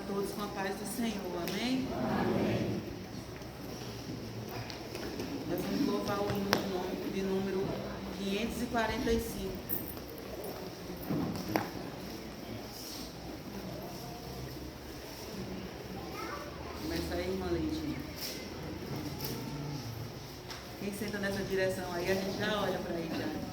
todos com a paz do Senhor, amém? Amém. Nós vamos louvar o hino de número 545. Começa aí, irmã Leite. Quem senta nessa direção aí, a gente já olha para aí já.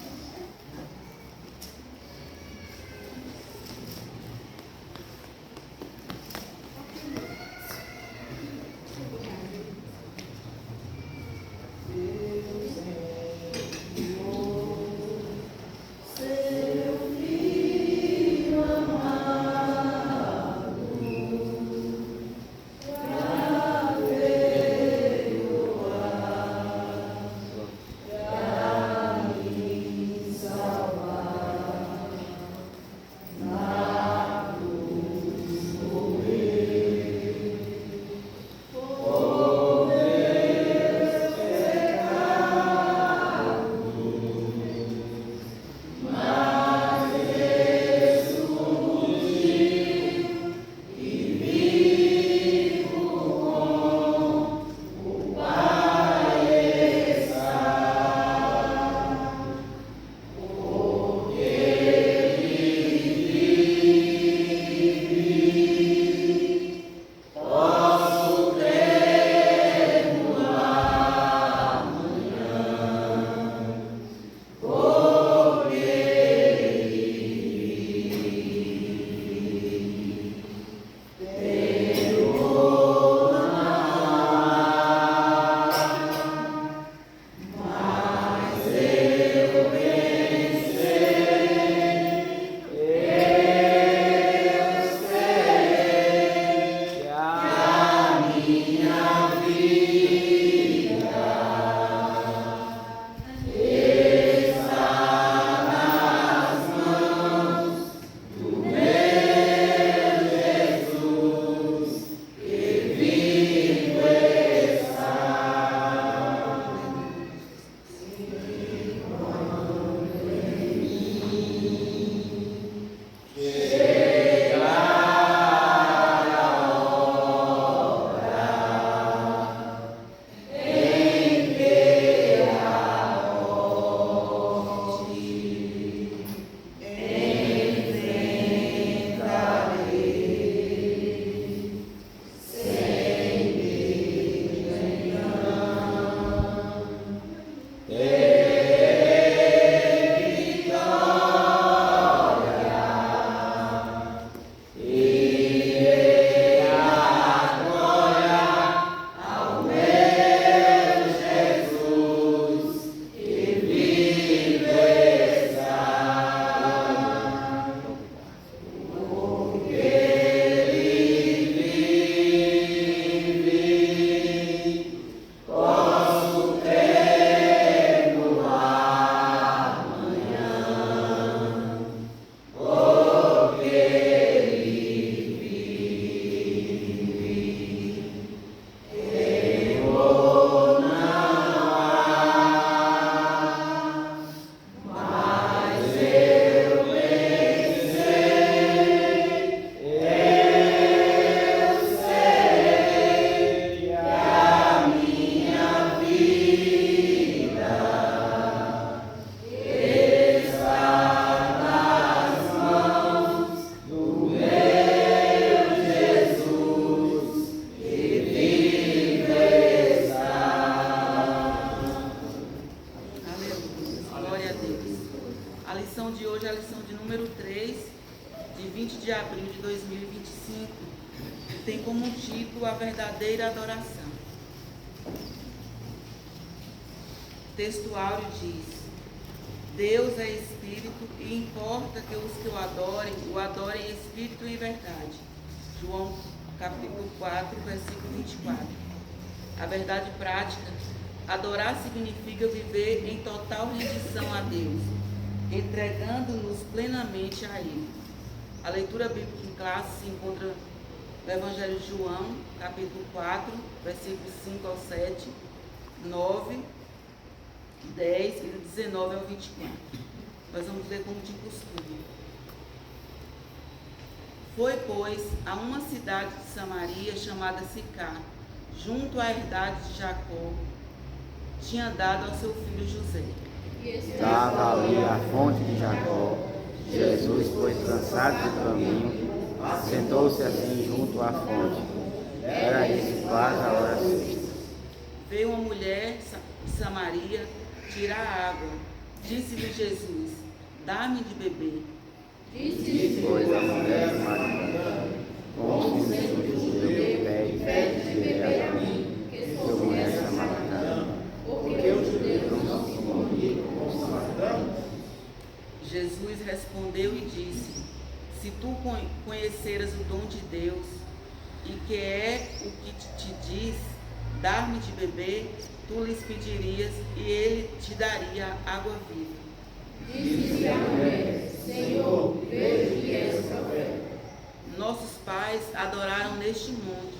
Textuário diz: Deus é Espírito e importa que os que o adorem em Espírito e em verdade. João capítulo 4, versículo 24. A verdade prática: adorar significa viver em total rendição a Deus, entregando-nos plenamente a Ele. A leitura bíblica em classe se encontra no Evangelho de João, capítulo 4, versículos 5 ao 7, 9, 10 e do 19 ao 24. Nós vamos ler como de costume. Foi, pois, a uma cidade de Samaria chamada Sicar, junto à herdade de Jacó, tinha dado ao seu filho José. Estava ali a fonte de Jacó. Jesus, pois cansado do caminho, sentou-se assim junto à fonte. Era isso quase a hora sexta. Veio uma mulher de Samaria tirar água. Disse-lhe Jesus: dá-me de beber. Disse, pois, a mulher samaritana: como se um judeu pede de beber a mim, que sou mulher samaritana, porque os judeus não se comunicam com os samaritanos? Jesus respondeu e disse: se tu conheceras o dom de Deus, e que é o que te diz, dar-me de beber, tu lhes pedirias, e ele te daria água viva. Disse-lhe a mulher: Senhor, vejo que és profeta. Nossos pais adoraram neste monte,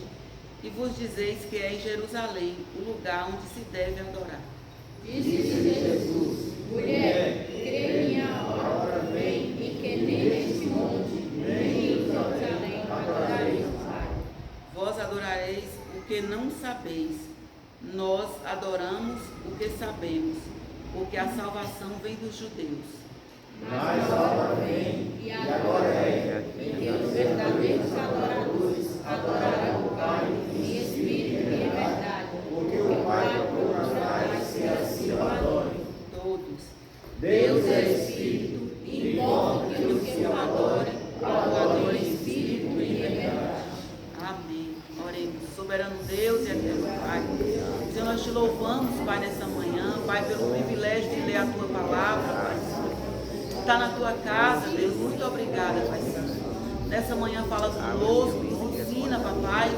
e vos dizeis que é em Jerusalém o lugar onde se deve adorar. Disse-lhe Jesus: mulher, crê minha hora vem, e que nem neste monte, nem em Jerusalém adorareis o Pai. Vós adorareis o que não sabeis, nós adoramos o que sabemos, porque a salvação vem dos judeus. Mas a hora vem, e agora é, em que os verdadeiros adoradores adorarão o Pai em espírito e em verdade, porque o Pai procurará que assim o adorem. Todos. Deus é Espírito, e importa que os que o adorem, o adorem em espírito e em verdade. Amém. Oremos. Soberano Deus e eterno Pai, Senhor, nós te louvamos, Pai, nessa manhã, Pai, pelo privilégio de ler a Tua palavra, Pai. Está na Tua casa, Deus, muito obrigada, Pai Santo. Nessa manhã fala conosco, nos ensina, Papai,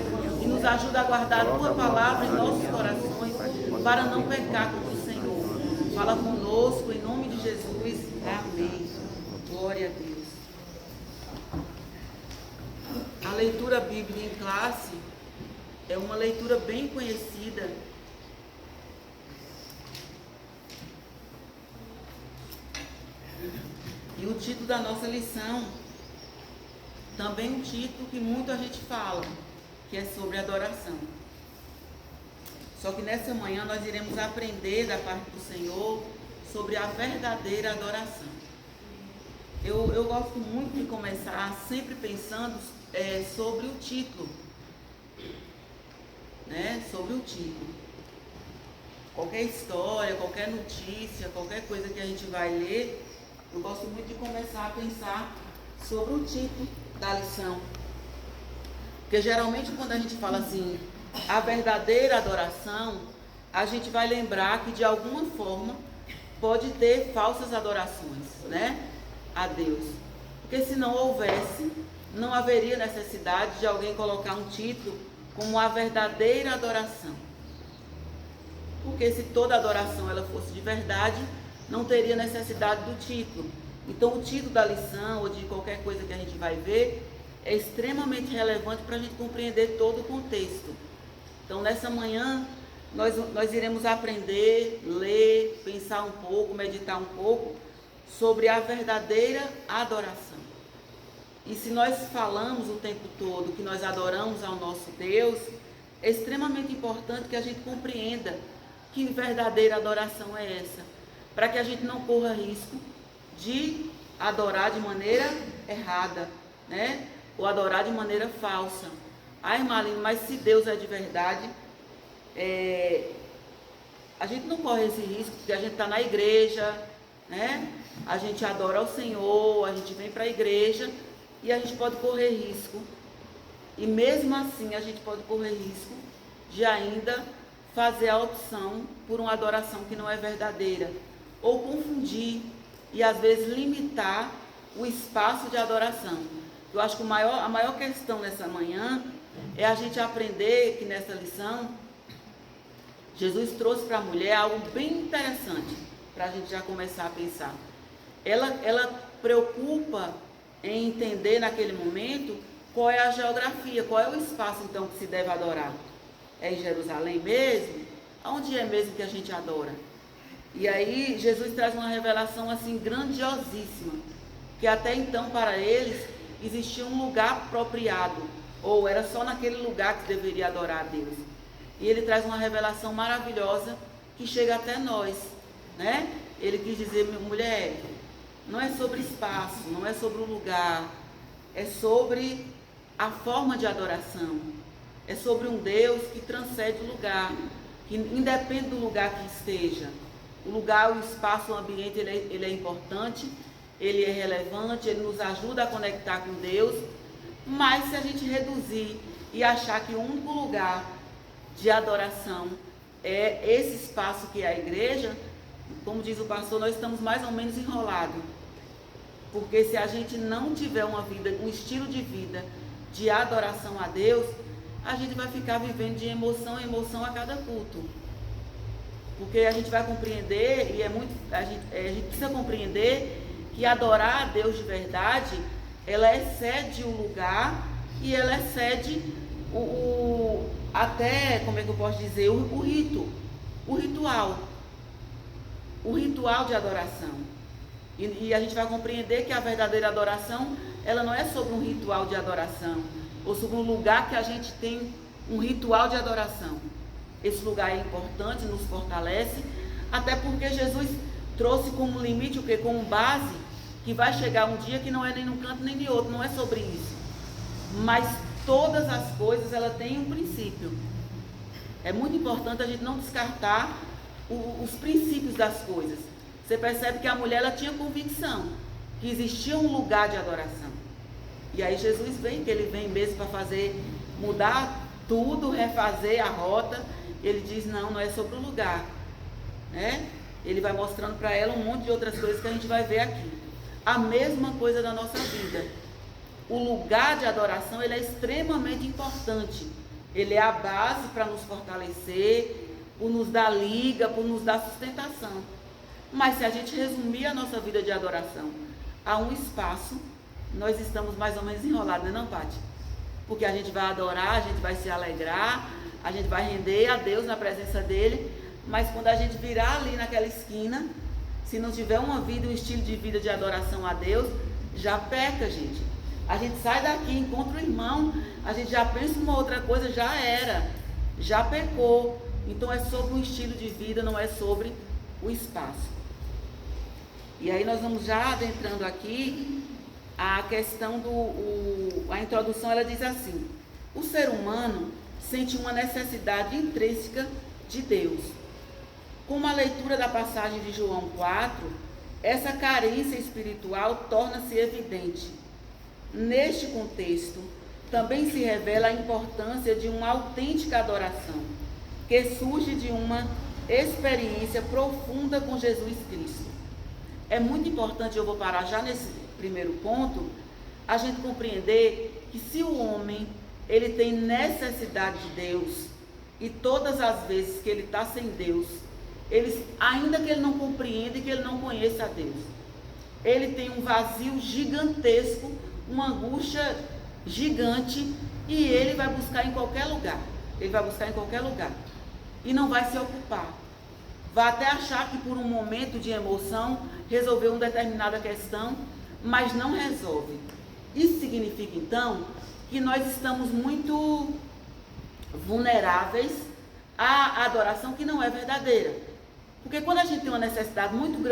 e nos ajuda a guardar a Tua palavra em nossos corações, para não pecar contra o Senhor. Fala conosco, em nome de Jesus. Amém. Glória a Deus. A leitura bíblica em classe é uma leitura bem conhecida. E o título da nossa lição, também um título que muita gente fala, que é sobre adoração. Só que nessa manhã nós iremos aprender da parte do Senhor sobre a verdadeira adoração. Eu gosto muito de começar sempre pensando sobre o título, né? Sobre o título. Qualquer história, qualquer notícia, qualquer coisa que a gente vai ler, eu gosto muito de começar a pensar sobre o título da lição. Porque geralmente quando a gente fala assim, a verdadeira adoração, a gente vai lembrar que de alguma forma pode ter falsas adorações, né, a Deus. Porque se não houvesse, não haveria necessidade de alguém colocar um título como a verdadeira adoração. Porque se toda adoração ela fosse de verdade, não teria necessidade do título. Então o título da lição ou de qualquer coisa que a gente vai ver é extremamente relevante para a gente compreender todo o contexto. Então nessa manhã nós iremos aprender, ler, pensar um pouco, meditar um pouco sobre a verdadeira adoração. E se nós falamos o tempo todo que nós adoramos ao nosso Deus, é extremamente importante que a gente compreenda que verdadeira adoração é essa, para que a gente não corra risco de adorar de maneira errada, né? Ou adorar de maneira falsa. Ah, irmã Aline, mas se Deus é de verdade, a gente não corre esse risco, porque a gente está na igreja, né? A gente adora ao Senhor, a gente vem para a igreja e a gente pode correr risco. E mesmo assim a gente pode correr risco de ainda fazer a opção por uma adoração que não é verdadeira, ou confundir e às vezes limitar o espaço de adoração. Eu acho que a maior questão nessa manhã é a gente aprender que nessa lição Jesus trouxe para a mulher algo bem interessante para a gente já começar a pensar. Ela preocupa em entender naquele momento qual é a geografia, qual é o espaço então que se deve adorar. É em Jerusalém mesmo? Onde é mesmo que a gente adora? E aí Jesus traz uma revelação assim grandiosíssima, que até então para eles existia um lugar apropriado, ou era só naquele lugar que deveria adorar a Deus. E ele traz uma revelação maravilhosa que chega até nós, né? Ele quis dizer, mulher, não é sobre espaço, não é sobre o lugar, é sobre a forma de adoração, é sobre um Deus que transcende o lugar, que independe do lugar que esteja. O lugar, o espaço, o ambiente, ele é importante, ele é relevante, ele nos ajuda a conectar com Deus, mas se a gente reduzir e achar que o único lugar de adoração é esse espaço que é a igreja, como diz o pastor, nós estamos mais ou menos enrolados. Porque se a gente não tiver uma vida, um estilo de vida de adoração a Deus, a gente vai ficar vivendo de emoção em emoção a cada culto. Porque a gente vai compreender, e a gente precisa compreender que adorar a Deus de verdade, ela excede o lugar e ela excede até, como é que eu posso dizer, o ritual de adoração. E a gente vai compreender que a verdadeira adoração, ela não é sobre um ritual de adoração, ou sobre um lugar que a gente tem um ritual de adoração. Esse lugar é importante, nos fortalece, até porque Jesus trouxe como limite, o quê? Como base, que vai chegar um dia que não é nem num canto nem de outro, não é sobre isso. Mas todas as coisas, ela tem um princípio. É muito importante a gente não descartar os princípios das coisas. Você percebe que a mulher, ela tinha convicção que existia um lugar de adoração. E aí Jesus vem, que ele vem mesmo para fazer, mudar tudo, refazer a rota. Ele diz, não é sobre o lugar, né? Ele vai mostrando para ela um monte de outras coisas que a gente vai ver aqui. A mesma coisa da nossa vida. O lugar de adoração, ele é extremamente importante. Ele é a base para nos fortalecer, por nos dar liga, por nos dar sustentação. Mas se a gente resumir a nossa vida de adoração a um espaço, nós estamos mais ou menos enrolados, não é, Paty? Porque a gente vai adorar, a gente vai se alegrar, a gente vai render a Deus na presença dele, mas quando a gente virar ali naquela esquina, se não tiver uma vida, um estilo de vida de adoração a Deus, já peca, gente. A gente sai daqui, encontra o irmão, a gente já pensa uma outra coisa, já era, já pecou. Então é sobre um estilo de vida, não é sobre o espaço. E aí nós vamos já adentrando aqui a questão a introdução, ela diz assim: o ser humano sente uma necessidade intrínseca de Deus. Com a leitura da passagem de João 4, essa carência espiritual torna-se evidente. Neste contexto, também se revela a importância de uma autêntica adoração, que surge de uma experiência profunda com Jesus Cristo. É muito importante, eu vou parar já nesse primeiro ponto, a gente compreender que se o homem, ele tem necessidade de Deus, e todas as vezes que ele está sem Deus, ainda que ele não compreenda e que ele não conheça a Deus, ele tem um vazio gigantesco, uma angústia gigante, e ele vai buscar em qualquer lugar. Ele vai buscar em qualquer lugar. E não vai se ocupar. Vai até achar que por um momento de emoção resolveu uma determinada questão, mas não resolve. Isso significa então que nós estamos muito vulneráveis à adoração que não é verdadeira. Porque quando a gente tem uma necessidade muito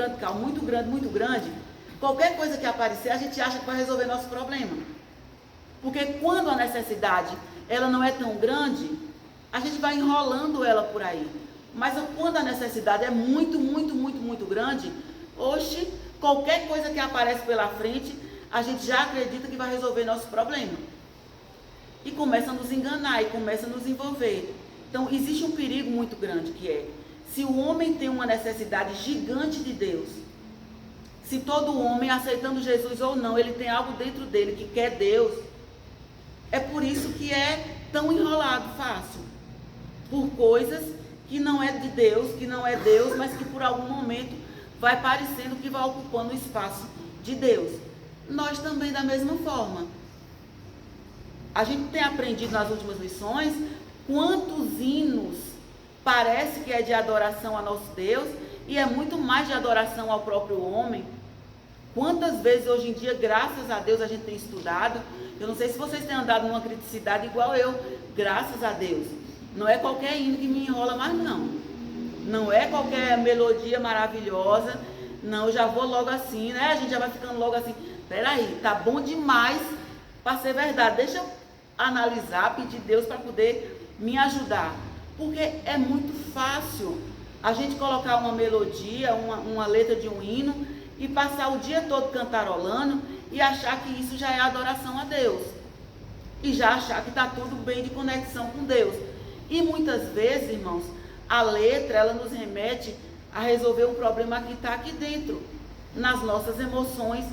grande, qualquer coisa que aparecer, a gente acha que vai resolver nosso problema. Porque quando a necessidade ela não é tão grande, a gente vai enrolando ela por aí. Mas quando a necessidade é muito grande, qualquer coisa que aparece pela frente, a gente já acredita que vai resolver nosso problema. E começa a nos enganar, e começa a nos envolver. Então, existe um perigo muito grande, que é, se o homem tem uma necessidade gigante de Deus, se todo homem, aceitando Jesus ou não, ele tem algo dentro dele que quer Deus, é por isso que é tão enrolado, fácil. Por coisas que não é de Deus, que não é Deus, mas que por algum momento vai parecendo que vai ocupando o espaço de Deus. Nós também da mesma forma. A gente tem aprendido nas últimas lições quantos hinos parece que é de adoração a nosso Deus e é muito mais de adoração ao próprio homem. Quantas vezes hoje em dia, graças a Deus, a gente tem estudado. Eu não sei se vocês têm andado numa criticidade igual eu, graças a Deus. Não é qualquer hino que me enrola mais, não. Não é qualquer melodia maravilhosa. Não, eu já vou logo assim, né? A gente já vai ficando logo assim. Peraí, tá bom demais para ser verdade. Deixa eu analisar, pedir Deus para poder me ajudar. Porque é muito fácil a gente colocar uma melodia, uma letra de um hino e passar o dia todo cantarolando e achar que isso já é adoração a Deus. E já achar que está tudo bem de conexão com Deus. E muitas vezes, irmãos, a letra, ela nos remete a resolver um problema que está aqui dentro, nas nossas emoções.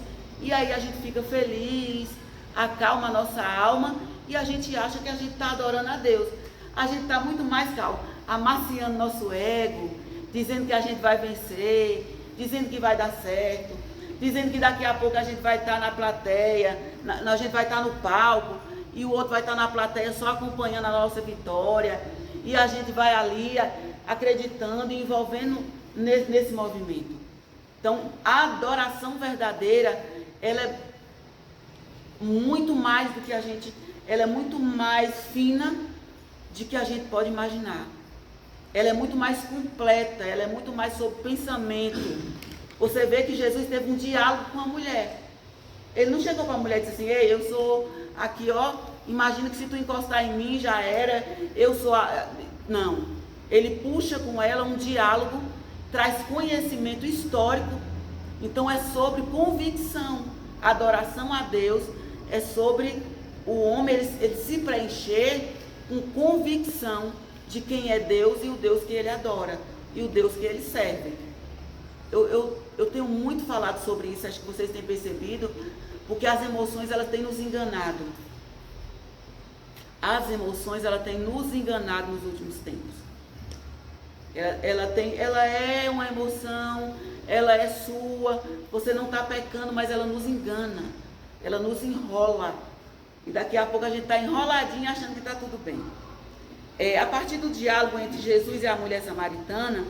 E aí a gente fica feliz, acalma a nossa alma e a gente acha que a gente está adorando a Deus. A gente está muito mais calmo, amaciando nosso ego, dizendo que a gente vai vencer, dizendo que vai dar certo, dizendo que daqui a pouco a gente vai estar na plateia, a gente vai estar no palco, e o outro vai estar na plateia só acompanhando a nossa vitória, e a gente vai ali acreditando e envolvendo nesse movimento. Então, a adoração verdadeira, ela é muito mais do que a gente, ela é muito mais fina de que a gente pode imaginar. Ela é muito mais completa, ela é muito mais sobre pensamento. Você vê que Jesus teve um diálogo com a mulher. Ele não chegou para a mulher e disse assim: ei, eu sou aqui, ó, imagina que se tu encostar em mim já era, eu sou a... Não. Ele puxa com ela um diálogo, traz conhecimento histórico. Então é sobre convicção. Adoração a Deus é sobre o homem ele se preencher com convicção de quem é Deus e o Deus que ele adora e o Deus que ele serve. Eu tenho muito falado sobre isso, acho que vocês têm percebido, porque as emoções elas têm nos enganado. As emoções elas têm nos enganado nos últimos tempos. Ela é uma emoção, ela é sua, você não está pecando, mas ela nos engana, ela nos enrola. E daqui a pouco a gente está enroladinho achando que está tudo bem. A partir do diálogo entre Jesus e a mulher samaritana,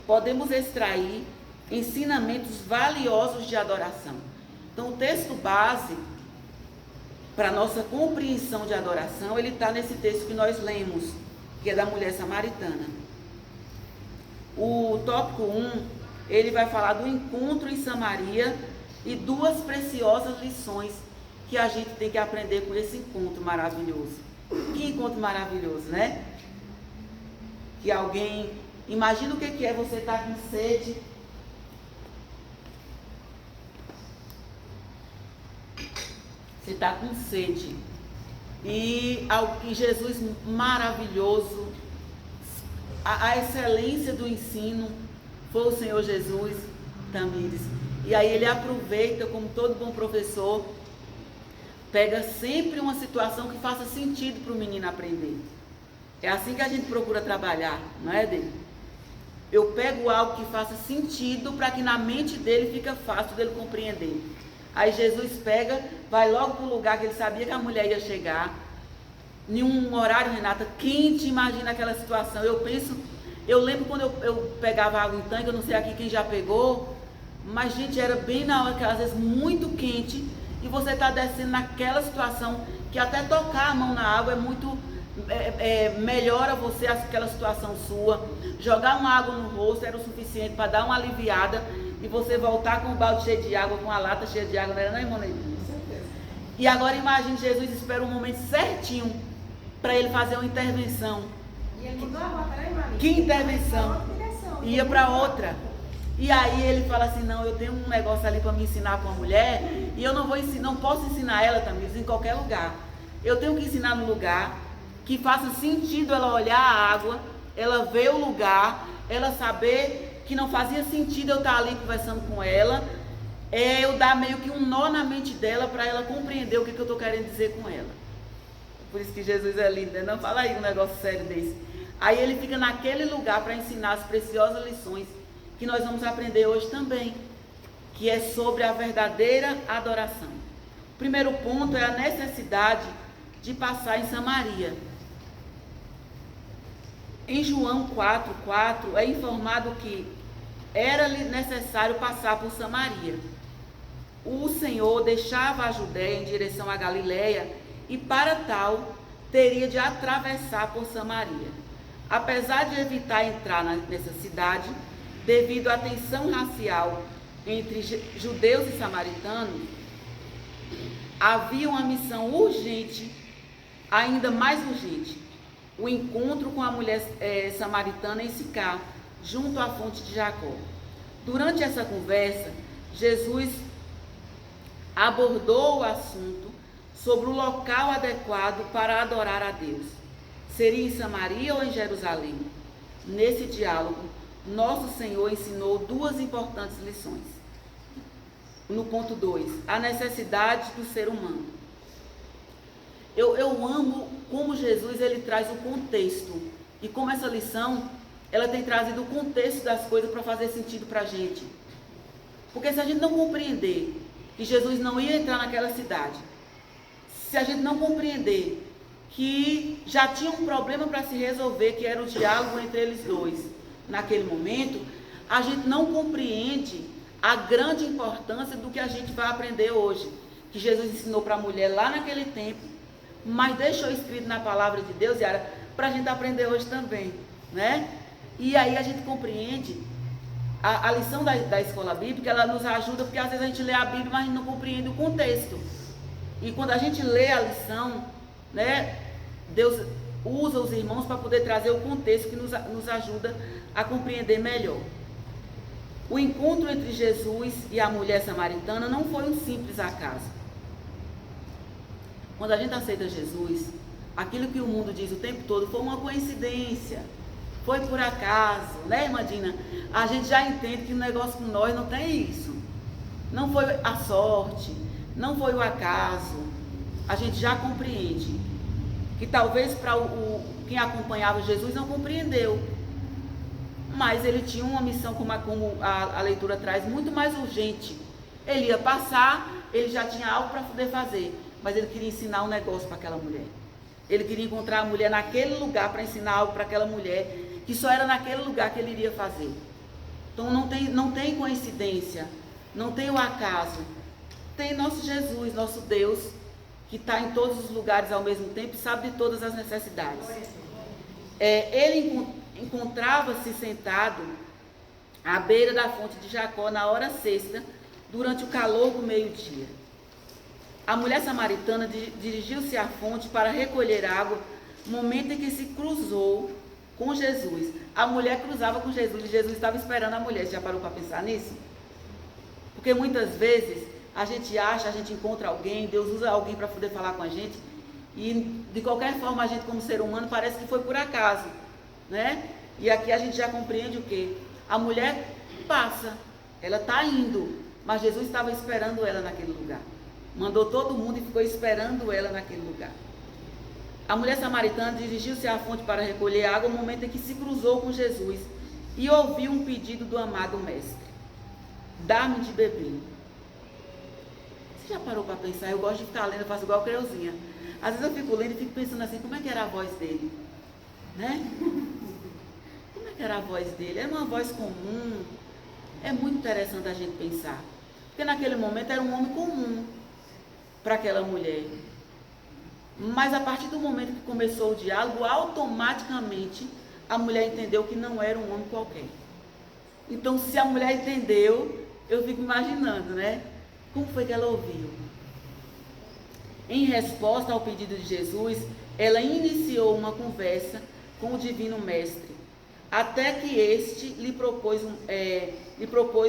podemos extrair ensinamentos valiosos de adoração. Então, o texto base para nossa compreensão de adoração, ele está nesse texto que nós lemos, que é da mulher samaritana. O tópico 1, ele vai falar do encontro em Samaria e duas preciosas lições que a gente tem que aprender com esse encontro maravilhoso. Que encontro maravilhoso, né? Que alguém, imagina o que é você estar com sede. Você está com sede. E Jesus maravilhoso, a excelência do ensino foi o Senhor Jesus, Tamires. E aí ele aproveita, como todo bom professor, pega sempre uma situação que faça sentido para o menino aprender. É assim que a gente procura trabalhar, não é, dele? Eu pego algo que faça sentido para que na mente dele fica fácil dele compreender. Aí Jesus pega, vai logo para o lugar que ele sabia que a mulher ia chegar. Em um horário, Renata, quente, imagina aquela situação. Eu lembro quando eu pegava água em tanque, eu não sei aqui quem já pegou, mas gente, era bem na hora que às vezes muito quente, e você está descendo naquela situação que até tocar a mão na água é muito... melhora você aquela situação sua. Jogar uma água no rosto era o suficiente para dar uma aliviada e você voltar com o balde cheio de água, com a lata cheia de água, não era, não, irmão? E agora imagine, Jesus espera um momento certinho para ele fazer uma intervenção. Que intervenção? Ia para outra. E aí ele fala assim: não, eu tenho um negócio ali para me ensinar com a mulher e eu não posso ensinar ela também em qualquer lugar. Eu tenho que ensinar no lugar que faça sentido ela olhar a água, ela ver o lugar, ela saber que não fazia sentido eu estar ali conversando com ela, eu dar meio que um nó na mente dela para ela compreender o que eu estou querendo dizer com ela. Por isso que Jesus é lindo, né? Não fala aí um negócio sério desse. Aí ele fica naquele lugar para ensinar as preciosas lições que nós vamos aprender hoje também, que é sobre a verdadeira adoração. O primeiro ponto é a necessidade de passar em Samaria. Em João 4:4 é informado que era necessário passar por Samaria. o Senhor deixava a Judéia em direção à Galiléia e, para tal, teria de atravessar por Samaria. Apesar de evitar entrar nessa cidade, devido à tensão racial entre judeus e samaritanos, havia uma missão urgente, ainda mais urgente: o encontro com a mulher samaritana em Sicar, junto à fonte de Jacó. Durante essa conversa, Jesus abordou o assunto sobre o local adequado para adorar a Deus. Seria em Samaria ou em Jerusalém? Nesse diálogo, nosso Senhor ensinou duas importantes lições. No ponto 2, a necessidade do ser humano. Eu amo como Jesus ele traz o contexto, e como essa lição ela tem trazido o contexto das coisas para fazer sentido para a gente. Porque se a gente não compreender que Jesus não ia entrar naquela cidade, se a gente não compreender que já tinha um problema para se resolver, que era o diálogo entre eles dois, naquele momento, a gente não compreende a grande importância do que a gente vai aprender hoje, que Jesus ensinou para a mulher lá naquele tempo, mas deixou escrito na palavra de Deus, Yara, para a gente aprender hoje também, né? E aí a gente compreende a lição da escola bíblica, ela nos ajuda, porque às vezes a gente lê a Bíblia, mas a gente não compreende o contexto. E quando a gente lê a lição, né, Deus usa os irmãos para poder trazer o contexto que nos ajuda a compreender melhor. O encontro entre Jesus e a mulher samaritana não foi um simples acaso. Quando a gente aceita Jesus, aquilo que o mundo diz o tempo todo foi uma coincidência, foi por acaso, né, irmã Dina? A gente já entende que o negócio com nós não tem isso. Não foi a sorte, não foi o acaso. A gente já compreende que talvez para quem acompanhava Jesus não compreendeu. Mas ele tinha uma missão, como a leitura traz, muito mais urgente. Ele ia passar, ele já tinha algo para poder fazer, mas ele queria ensinar um negócio para aquela mulher. Ele queria encontrar a mulher naquele lugar para ensinar algo para aquela mulher, que só era naquele lugar que ele iria fazer. Então não tem coincidência, não tem o acaso. Tem nosso Jesus, nosso Deus, que está em todos os lugares ao mesmo tempo e sabe de todas as necessidades. Ele encontrava-se sentado à beira da fonte de Jacó na hora sexta, durante o calor do meio-dia. A mulher samaritana dirigiu-se à fonte para recolher água, momento em que se cruzou com Jesus. A mulher cruzava com Jesus e Jesus estava esperando a mulher. Você já parou para pensar nisso? Porque muitas vezes a gente encontra alguém, Deus usa alguém para poder falar com a gente, e de qualquer forma a gente, como ser humano, parece que foi por acaso, né? E aqui a gente já compreende o quê? A mulher passa, ela está indo, mas Jesus estava esperando ela naquele lugar. Mandou todo mundo e ficou esperando ela naquele lugar. A mulher samaritana dirigiu-se à fonte para recolher água no momento em que se cruzou com Jesus e ouviu um pedido do amado mestre: dá-me de beber. Você já parou para pensar? Eu gosto de ficar lendo, eu faço igual a Creuzinha. Às vezes eu fico lendo e fico pensando assim, como é que era a voz dele? Né? Como é que era a voz dele? Era uma voz comum. É muito interessante a gente pensar. Porque naquele momento era um homem comum para aquela mulher. Mas a partir do momento que começou o diálogo, automaticamente a mulher entendeu que não era um homem qualquer. Então, se a mulher entendeu, eu fico imaginando, né? Como foi que ela ouviu? Em resposta ao pedido de Jesus, ela iniciou uma conversa com o Divino Mestre, até que este lhe propôs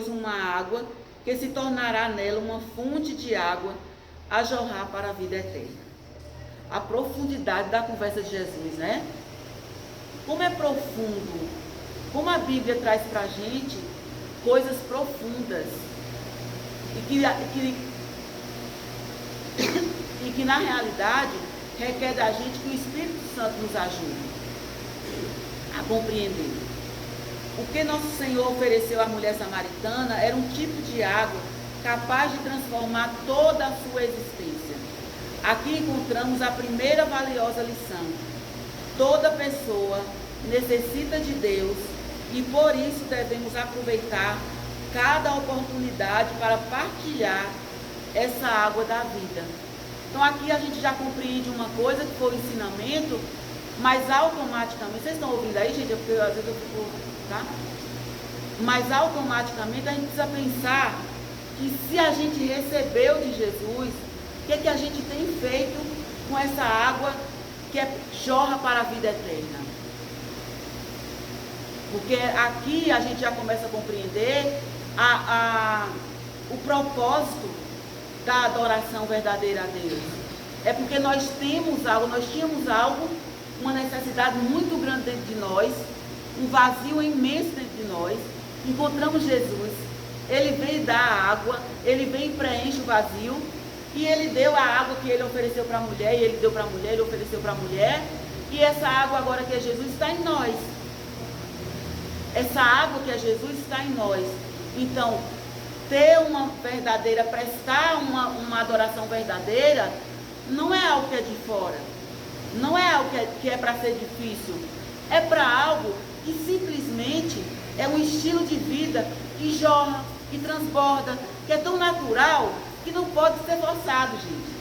uma água que se tornará nela uma fonte de água a jorrar para a vida eterna. A profundidade da conversa de Jesus, né? Como é profundo, como a Bíblia traz para a gente coisas profundas e que na realidade requer da gente que o Espírito Santo nos ajude a compreender. O que nosso Senhor ofereceu à mulher samaritana era um tipo de água capaz de transformar toda a sua existência. Aqui encontramos a primeira valiosa lição. Toda pessoa necessita de Deus e por isso devemos aproveitar cada oportunidade para partilhar essa água da vida. Então aqui a gente já compreende uma coisa que foi o ensinamento, mas automaticamente, vocês estão ouvindo aí, gente? Porque às vezes eu fico, tá? Mas automaticamente a gente precisa pensar que se a gente recebeu de Jesus, o que é que a gente tem feito com essa água que jorra para a vida eterna? Porque aqui a gente já começa a compreender o propósito da adoração verdadeira a Deus. É porque nós tínhamos algo, uma necessidade muito grande dentro de nós, um vazio imenso dentro de nós. Encontramos Jesus, ele veio dar a água, ele vem e preenche o vazio, e ele deu a água que ele ofereceu para a mulher, e ele deu para a mulher, ele ofereceu para a mulher, e essa água agora que é Jesus está em nós. Essa água que é Jesus está em nós. Então, ter uma verdadeira, prestar uma adoração verdadeira, não é algo que é de fora. Não é algo que é para ser difícil. É para algo que simplesmente é um estilo de vida que jorra, que transborda, que é tão natural que não pode ser forçado, gente.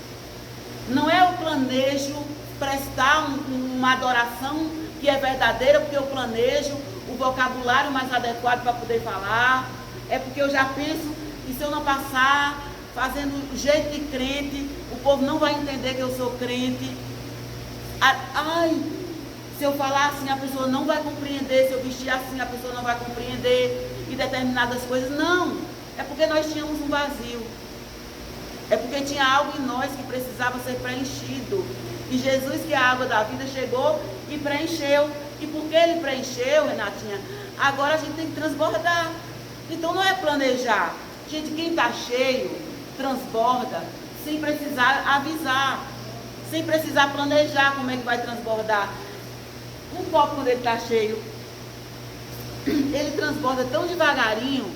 Não é eu planejo prestar uma adoração que é verdadeira, porque eu planejo o vocabulário mais adequado para poder falar. É porque eu já penso que se eu não passar fazendo jeito de crente, o povo não vai entender que eu sou crente. Ai, se eu falar assim, a pessoa não vai compreender. Se eu vestir assim, a pessoa não vai compreender. E determinadas coisas. Não. É porque nós tínhamos um vazio. É porque tinha algo em nós que precisava ser preenchido. E Jesus, que é a água da vida, chegou e preencheu. E porque ele preencheu, Renatinha, agora a gente tem que transbordar. Então não é planejar. Gente, quem está cheio, transborda, sem precisar avisar. Sem precisar planejar como é que vai transbordar. Um copo, quando ele está cheio, ele transborda tão devagarinho,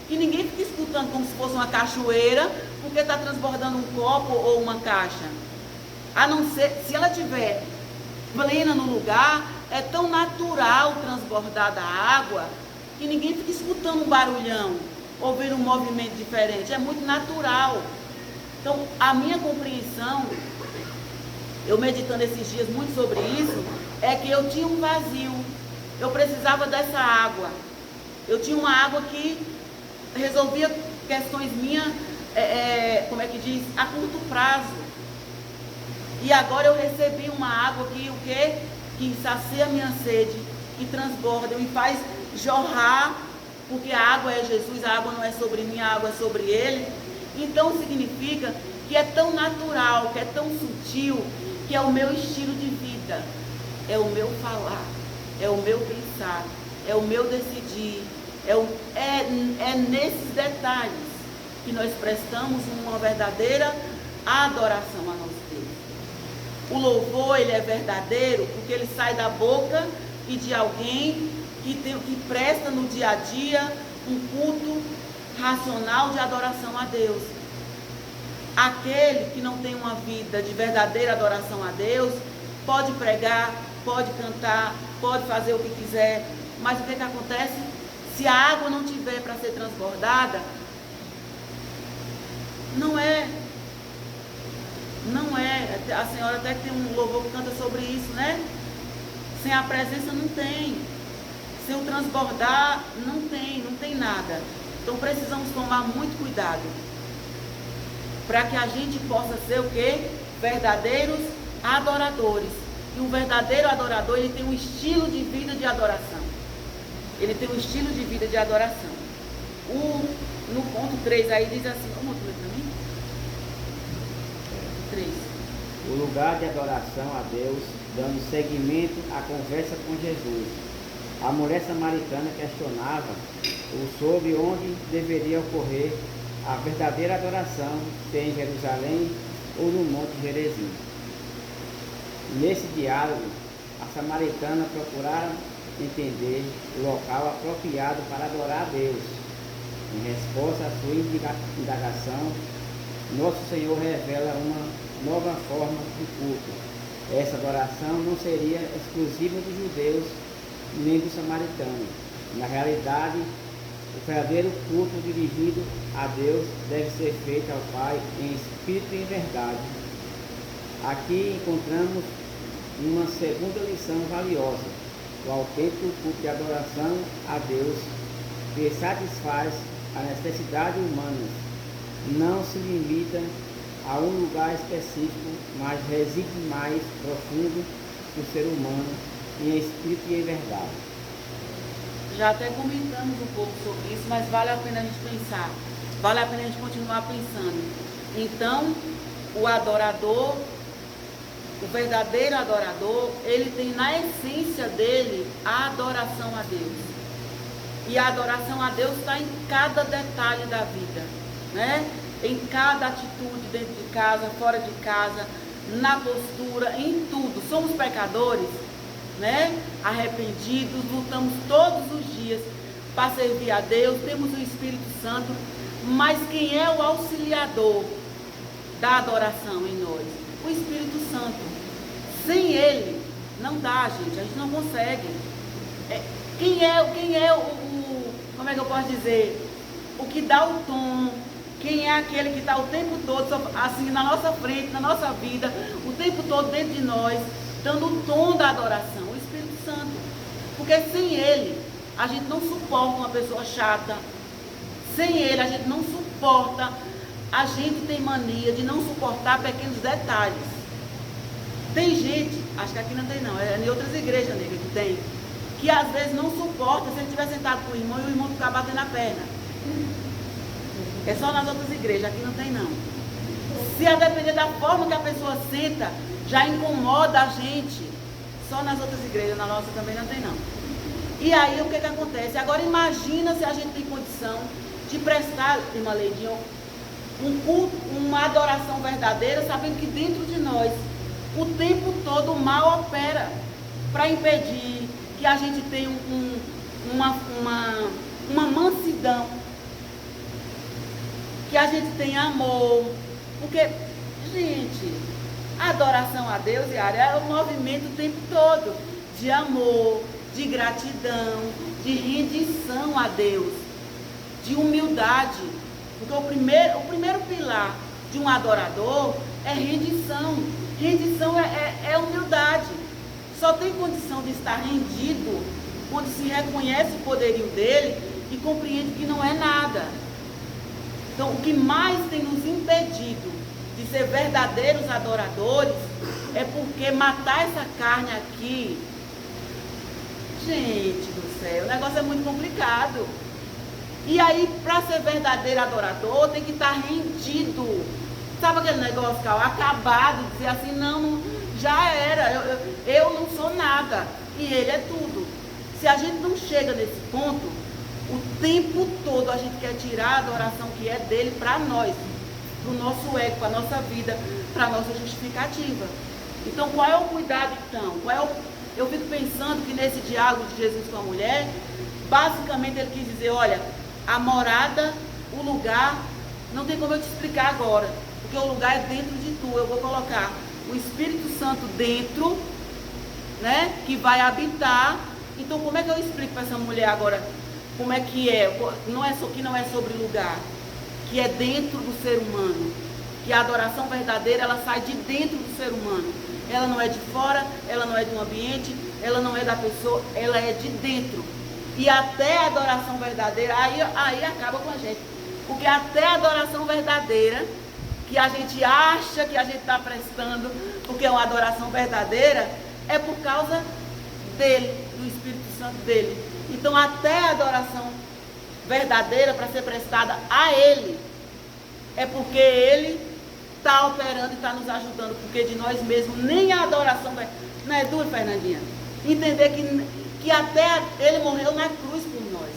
que ninguém fica escutando como se fosse uma cachoeira, porque está transbordando um copo ou uma caixa. A não ser, se ela estiver plena no lugar, é tão natural transbordar da água, que ninguém fica escutando um barulhão, ouvindo um movimento diferente. É muito natural. Então, a minha compreensão, eu meditando esses dias muito sobre isso, é que eu tinha um vazio. Eu precisava dessa água. Eu tinha uma água que resolvia questões minhas, como é que diz, a curto prazo. E agora eu recebi uma água que sacia a minha sede, que transborda, me faz jorrar, porque a água é Jesus, a água não é sobre mim, a água é sobre ele. Então significa que é tão natural, que é tão sutil, que é o meu estilo de vida, é o meu falar, é o meu pensar, é o meu decidir, é nesses detalhes que nós prestamos uma verdadeira adoração a nosso Deus. O louvor, ele é verdadeiro porque ele sai da boca e de alguém que presta no dia a dia um culto racional de adoração a Deus. Aquele que não tem uma vida de verdadeira adoração a Deus, pode pregar, pode cantar, pode fazer o que quiser, mas o que acontece? Se a água não tiver para ser transbordada, não é. A senhora até que tem um louvor que canta sobre isso, né? Sem a presença não tem. Sem o transbordar, não tem nada. Então precisamos tomar muito cuidado para que a gente possa ser o quê? Verdadeiros adoradores. E um verdadeiro adorador, ele tem um estilo de vida de adoração. Ele tem um estilo de vida de adoração. No ponto 3 aí diz assim, vamos ler para mim? 3. O lugar de adoração a Deus, dando seguimento à conversa com Jesus. A mulher samaritana questionava sobre onde deveria ocorrer a verdadeira adoração, se em Jerusalém ou no Monte Gerizim. Nesse diálogo, a samaritana procurara entender o local apropriado para adorar a Deus. Em resposta à sua indagação, nosso Senhor revela uma nova forma de culto. Essa adoração não seria exclusiva dos judeus nem dos samaritanos. Na realidade, O verdadeiro culto dirigido a Deus deve ser feito ao Pai em espírito e em verdade. Aqui encontramos uma segunda lição valiosa: o autêntico culto de adoração a Deus, que satisfaz a necessidade humana, não se limita a um lugar específico, mas reside mais profundo no ser humano, em espírito e em verdade. Já até comentamos um pouco sobre isso, mas vale a pena a gente pensar, vale a pena a gente continuar pensando. Então, o adorador, o verdadeiro adorador, ele tem na essência dele a adoração a Deus. E a adoração a Deus está em cada detalhe da vida, né? Em cada atitude, dentro de casa, fora de casa, na postura, em tudo. Somos pecadores, né? Arrependidos, lutamos todos os dias para servir a Deus, temos o Espírito Santo, mas quem é o auxiliador da adoração em nós? O Espírito Santo. Sem ele, não dá, gente, a gente não consegue. Quem é o como é que eu posso dizer? O que dá o tom, quem é aquele que está o tempo todo, assim, na nossa frente, na nossa vida, o tempo todo dentro de nós, dando o tom da adoração, o Espírito Santo. Porque sem ele, a gente não suporta uma pessoa chata. Sem ele, a gente não suporta, a gente tem mania de não suportar pequenos detalhes. Tem gente, acho que aqui não tem não, é em outras igrejas, nega, que tem, que às vezes não suporta se ele estiver sentado com o irmão e o irmão ficar batendo a perna. É só nas outras igrejas, aqui não tem não. Se a depender da forma que a pessoa senta, já incomoda a gente. Só nas outras igrejas, na nossa também não tem não. E aí o que acontece? Agora imagina se a gente tem condição de prestar, irmã Leidinha, um culto, uma adoração verdadeira, sabendo que dentro de nós, o tempo todo o mal opera para impedir que a gente tenha uma mansidão, que a gente tenha amor. Porque, gente, a adoração a Deus, Yara, é o movimento o tempo todo de amor, de gratidão, de rendição a Deus, de humildade. Porque o primeiro pilar de um adorador é rendição. Rendição é humildade. Só tem condição de estar rendido quando se reconhece o poderio dele e compreende que não é nada. Então, o que mais tem nos impedido de ser verdadeiros adoradores é porque matar essa carne aqui, gente do céu, o negócio é muito complicado. E aí, para ser verdadeiro adorador, tem que estar rendido. Sabe aquele negócio, Cal, acabado, dizer assim, não, já era, eu não sou nada, e ele é tudo. Se a gente não chega nesse ponto, o tempo todo a gente quer tirar a adoração que é dele para nós, para o nosso ego, para a nossa vida, para a nossa justificativa. Então, qual é o cuidado, então? Eu fico pensando que nesse diálogo de Jesus com a mulher, basicamente ele quis dizer, olha, a morada, o lugar, não tem como eu te explicar agora, porque o lugar é dentro de tu. Eu vou colocar o Espírito Santo dentro, né, que vai habitar. Então, como é que eu explico para essa mulher agora como é que é? Que não é sobre lugar, que é dentro do ser humano, que a adoração verdadeira, ela sai de dentro do ser humano. Ela não é de fora, ela não é de um ambiente, ela não é da pessoa, ela é de dentro. E até a adoração verdadeira, aí acaba com a gente. Porque até a adoração verdadeira, que a gente acha que a gente está prestando, porque é uma adoração verdadeira, é por causa dele, do Espírito Santo dele. Então até a adoração verdadeira, para ser prestada a ele, é porque ele está operando e está nos ajudando, porque de nós mesmos nem a adoração vai. Não é duro, Fernandinha? Entender que até ele morreu na cruz por nós.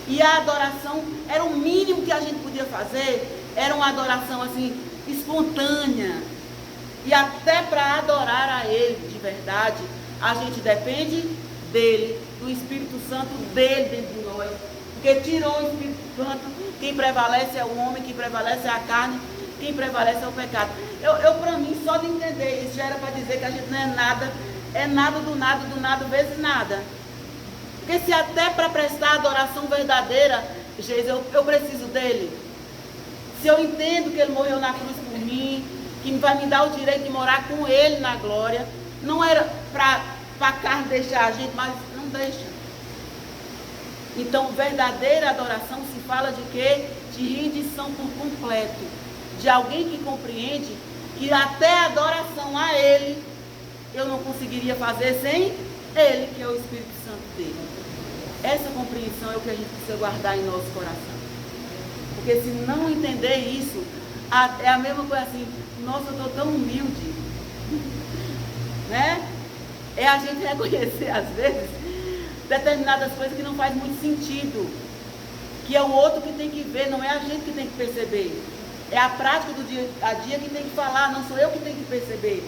E a adoração era o mínimo que a gente podia fazer, era uma adoração assim, espontânea. E até para adorar a ele de verdade, a gente depende dele, do Espírito Santo dele dentro de nós. Porque tirou o Espírito Santo, quem prevalece é o homem, quem prevalece é a carne, quem prevalece é o pecado. Eu para mim, só de entender isso, já era para dizer que a gente não é nada do nada vezes nada. Porque se até para prestar adoração verdadeira, Jesus, eu preciso dele. Se eu entendo que ele morreu na cruz por mim, que vai me dar o direito de morar com ele na glória, não era para a carne deixar a gente, mas não deixa. Então, verdadeira adoração se fala de quê? De rendição por completo. De alguém que compreende que até a adoração a ele, eu não conseguiria fazer sem ele, que é o Espírito Santo dele. Essa compreensão é o que a gente precisa guardar em nosso coração. Porque se não entender isso, é a mesma coisa assim, nossa, eu estou tão humilde. Né? É a gente reconhecer, às vezes, determinadas coisas que não faz muito sentido. Que é o outro que tem que ver, não é a gente que tem que perceber. É a prática do dia a dia que tem que falar, não sou eu que tenho que perceber.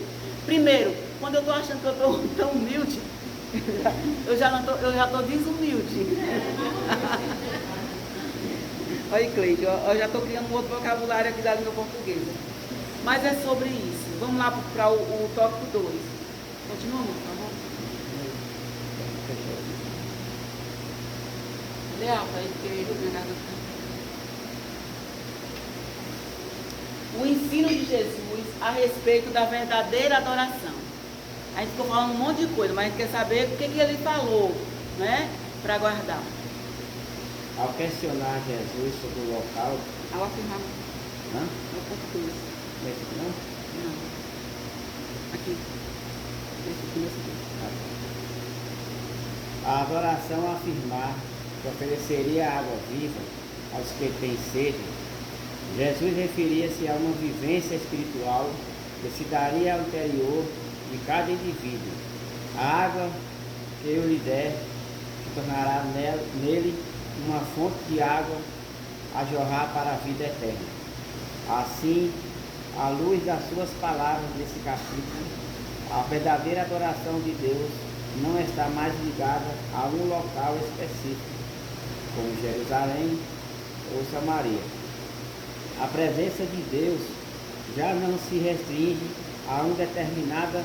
Primeiro, quando eu estou achando que eu estou tão humilde, eu já estou desumilde. Olha aí, Cleide, eu já estou criando um outro vocabulário aqui da língua portuguesa. Mas é sobre isso. Vamos lá para o tópico 2. Continua, por favor. Lê alto aí, porque o ensino de Jesus a respeito da verdadeira adoração. A gente ficou falando um monte de coisa, mas a gente quer saber o que ele falou, né? Para guardar. Ao questionar Jesus sobre o local... Ao afirmar. Hã? No ponto 2. Esse não? Não. Aqui. Esse aqui, esse aqui. A adoração a afirmar que ofereceria água viva aos que têm sede, Jesus referia-se a uma vivência espiritual que se daria ao interior de cada indivíduo. A água que eu lhe der se tornará nele uma fonte de água a jorrar para a vida eterna. Assim, à luz das suas palavras desse capítulo, a verdadeira adoração de Deus não está mais ligada a um local específico, como Jerusalém ou Samaria. A presença de Deus já não se restringe a uma determinada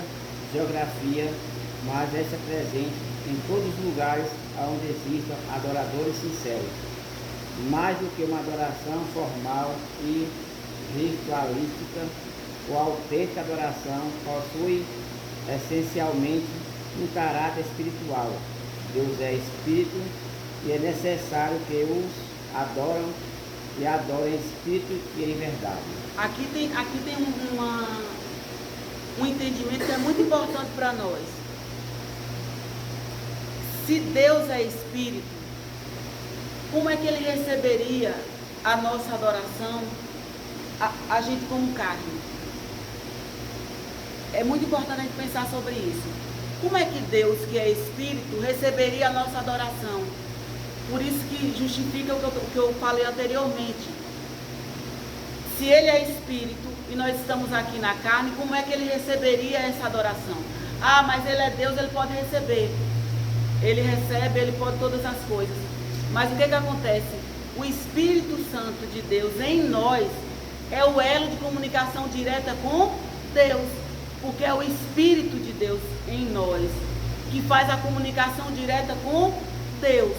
geografia, mas é presente em todos os lugares onde existam adoradores sinceros. Mais do que uma adoração formal e ritualística, a autêntica adoração possui essencialmente um caráter espiritual. Deus é espírito e é necessário que os adoram e adorem em espírito e em verdade. Aqui tem um entendimento que é muito importante para nós. Se Deus é espírito, como é que ele receberia a nossa adoração, a gente como carne? É muito importante a gente pensar sobre isso. Como é que Deus, que é espírito, receberia a nossa adoração? Por isso que justifica o que eu falei anteriormente. Se ele é espírito e nós estamos aqui na carne, como é que ele receberia essa adoração? Ah, mas ele é Deus, ele pode receber. Ele recebe, ele pode todas as coisas. Mas o que acontece? O Espírito Santo de Deus em nós é o elo de comunicação direta com Deus. Porque é o Espírito de Deus em nós que faz a comunicação direta com Deus.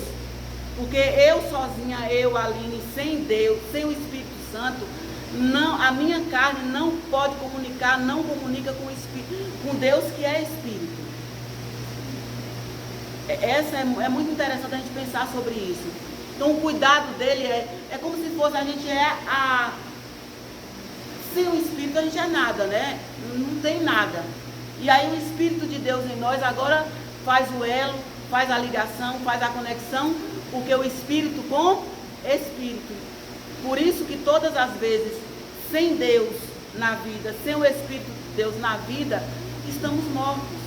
Porque eu sozinha, eu, Aline, sem Deus, sem o Espírito Santo, não, a minha carne não pode comunicar, não comunica com o Espírito, com Deus que é Espírito. É muito interessante a gente pensar sobre isso. Então o cuidado dele é como se fosse a gente sem o Espírito a gente é nada, né? Não tem nada. E aí o Espírito de Deus em nós agora faz o elo, faz a ligação, faz a conexão, porque o Espírito com Espírito. Por isso que todas as vezes, sem Deus na vida, sem o Espírito de Deus na vida, estamos mortos.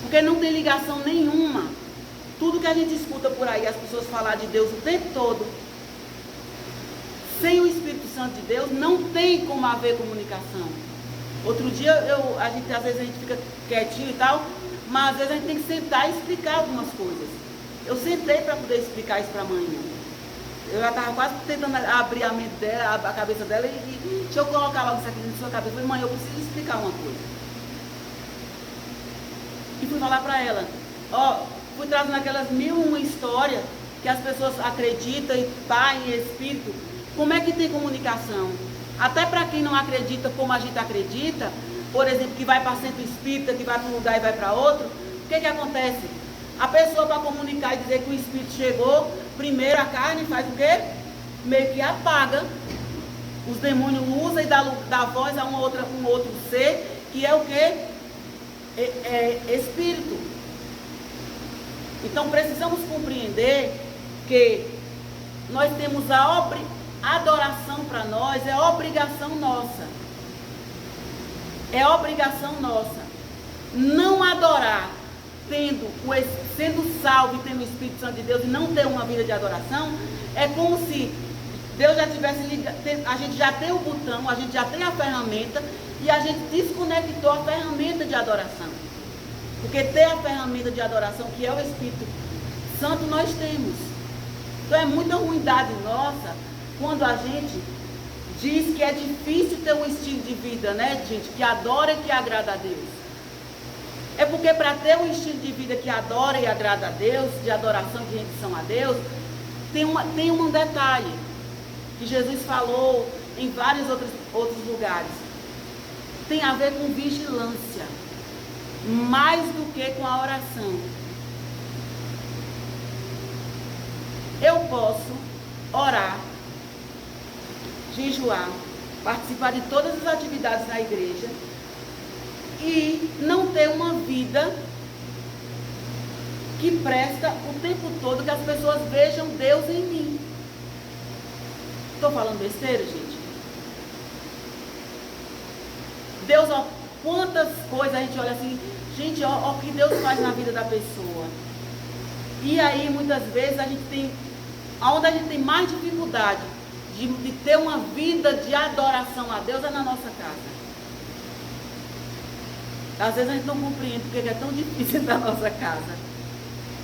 Porque não tem ligação nenhuma. Tudo que a gente escuta por aí, as pessoas falar de Deus o tempo todo, sem o Espírito Santo de Deus, não tem como haver comunicação. Outro dia, às vezes a gente fica quietinho e tal, mas às vezes a gente tem que sentar e explicar algumas coisas. Eu sentei para poder explicar isso para a mãe. Eu já estava quase tentando abrir a mente dela, a cabeça dela e deixa eu colocar logo isso aqui na sua cabeça. Eu falei, mãe, eu preciso explicar uma coisa. E fui falar para ela, fui trazendo aquelas 1001 histórias que as pessoas acreditam e Pai, em Espírito. Como é que tem comunicação? Até para quem não acredita como a gente acredita, por exemplo, que vai para centro espírita, que vai para um lugar e vai para outro, o que acontece? A pessoa, para comunicar e dizer que o Espírito chegou, primeiro a carne faz o quê? Meio que apaga. Os demônios usam e dá voz a um outro ser, que é o quê? É Espírito. Então precisamos compreender que nós temos a adoração para nós, é obrigação nossa. É obrigação nossa. Não adorar sendo salvo e tendo o Espírito Santo de Deus e não ter uma vida de adoração, é como se Deus já tivesse ligado, a gente já tem o botão, a gente já tem a ferramenta e a gente desconectou a ferramenta de adoração. Porque ter a ferramenta de adoração, que é o Espírito Santo, nós temos. Então é muita ruindade nossa quando a gente diz que é difícil ter um estilo de vida, né, gente, que adora e que agrada a Deus. É porque para ter um estilo de vida que adora e agrada a Deus, de adoração, de rendição a Deus, tem um detalhe que Jesus falou em vários outros lugares. Tem a ver com vigilância, mais do que com a oração. Eu posso orar, jejuar, participar de todas as atividades na igreja e não ter uma vida que presta o tempo todo, que as pessoas vejam Deus em mim. Estou falando besteira, gente? Deus, ó, quantas coisas a gente olha assim, gente, ó o que Deus faz na vida da pessoa. E aí, muitas vezes, onde a gente tem mais dificuldade de ter uma vida de adoração a Deus é na nossa casa. Às vezes a gente não compreende porque é tão difícil da nossa casa.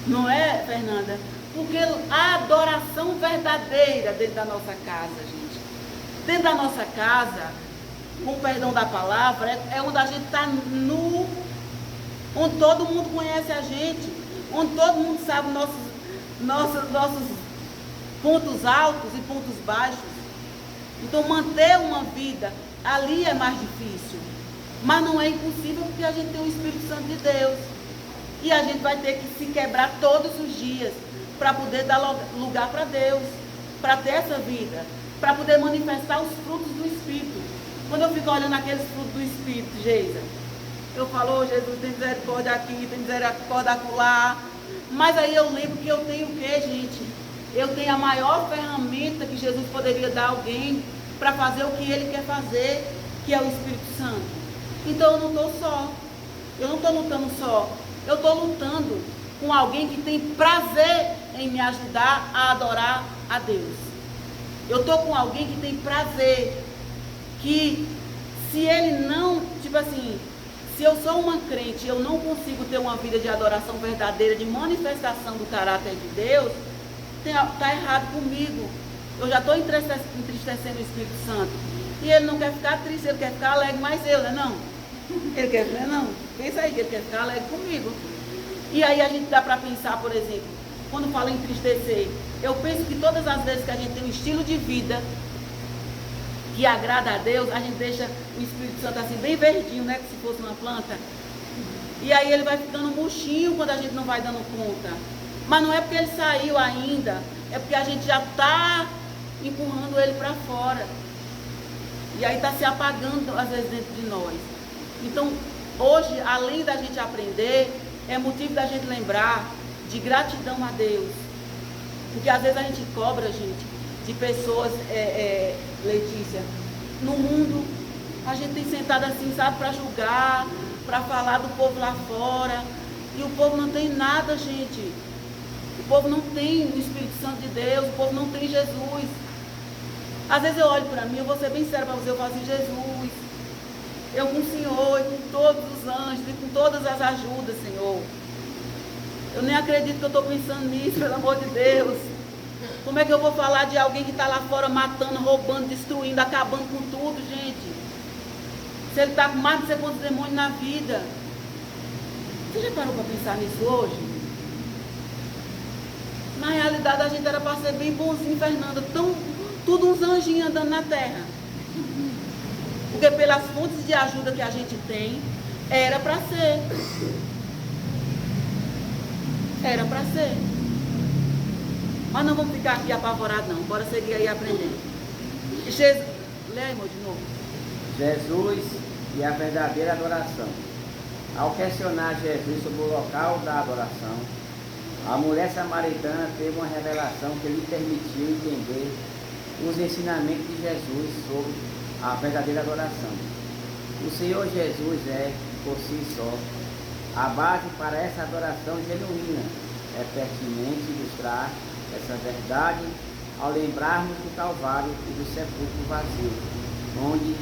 Não é, Fernanda? Porque a adoração verdadeira dentro da nossa casa, gente. Dentro da nossa casa, com o perdão da palavra, é onde a gente está nu, onde todo mundo conhece a gente, onde todo mundo sabe nossos pontos altos e pontos baixos. Então manter uma vida ali é mais difícil. Mas não é impossível porque a gente tem o Espírito Santo de Deus. E a gente vai ter que se quebrar todos os dias para poder dar lugar para Deus, para ter essa vida, para poder manifestar os frutos do Espírito. Quando eu fico olhando aqueles frutos do Espírito, Geisa, eu falo, oh, Jesus, tem misericórdia aqui, tem misericórdia acolá. Mas aí eu lembro que eu tenho o quê, gente? Eu tenho a maior ferramenta que Jesus poderia dar a alguém para fazer o que Ele quer fazer, que é o Espírito Santo. Então eu não estou só, eu não estou lutando só, eu estou lutando com alguém que tem prazer em me ajudar a adorar a Deus. Eu estou com alguém que tem prazer, que se ele não, tipo assim, se eu sou uma crente e eu não consigo ter uma vida de adoração verdadeira, de manifestação do caráter de Deus, está errado comigo. Eu já estou entristecendo o Espírito Santo. E ele não quer ficar triste, ele quer ficar alegre, mas eu, né? Não. Ele quer ficar, não. Pensa aí que ele quer ficar alegre comigo. E aí a gente dá para pensar, por exemplo, quando fala em entristecer, eu penso que todas as vezes que a gente tem um estilo de vida que agrada a Deus, a gente deixa o Espírito Santo assim, bem verdinho, né? Que se fosse uma planta. E aí ele vai ficando murchinho quando a gente não vai dando conta. Mas não é porque ele saiu ainda, é porque a gente já está empurrando ele para fora. E aí está se apagando, às vezes, dentro de nós. Então, hoje, além da gente aprender, é motivo da gente lembrar de gratidão a Deus. Porque às vezes a gente cobra, gente, de pessoas, Letícia, no mundo, a gente tem sentado assim, sabe, para julgar, para falar do povo lá fora. E o povo não tem nada, gente. O povo não tem o Espírito Santo de Deus, o povo não tem Jesus. Às vezes eu olho para mim, eu vou ser bem sério para você, eu falo assim, Jesus, eu com o Senhor, e com todos os anjos, e com todas as ajudas, Senhor. Eu nem acredito que eu estou pensando nisso, pelo amor de Deus. Como é que eu vou falar de alguém que está lá fora matando, roubando, destruindo, acabando com tudo, gente? Se ele está com mais de não sei quantos demônios na vida. Você já parou para pensar nisso hoje? Na realidade, a gente era para ser bem bonzinho, Fernanda. Tudo uns anjinhos andando na terra. Porque pelas fontes de ajuda que a gente tem, era para ser. Era para ser. Mas não vamos ficar aqui apavorados, não. Bora seguir aí aprendendo. Lê aí, amor, de novo. Jesus e a verdadeira adoração. Ao questionar Jesus sobre o local da adoração, a mulher samaritana teve uma revelação que lhe permitiu entender os ensinamentos de Jesus sobre a verdadeira adoração. O Senhor Jesus é, por si só, a base para essa adoração genuína. É pertinente ilustrar essa verdade ao lembrarmos do Calvário e do sepulcro vazio, onde,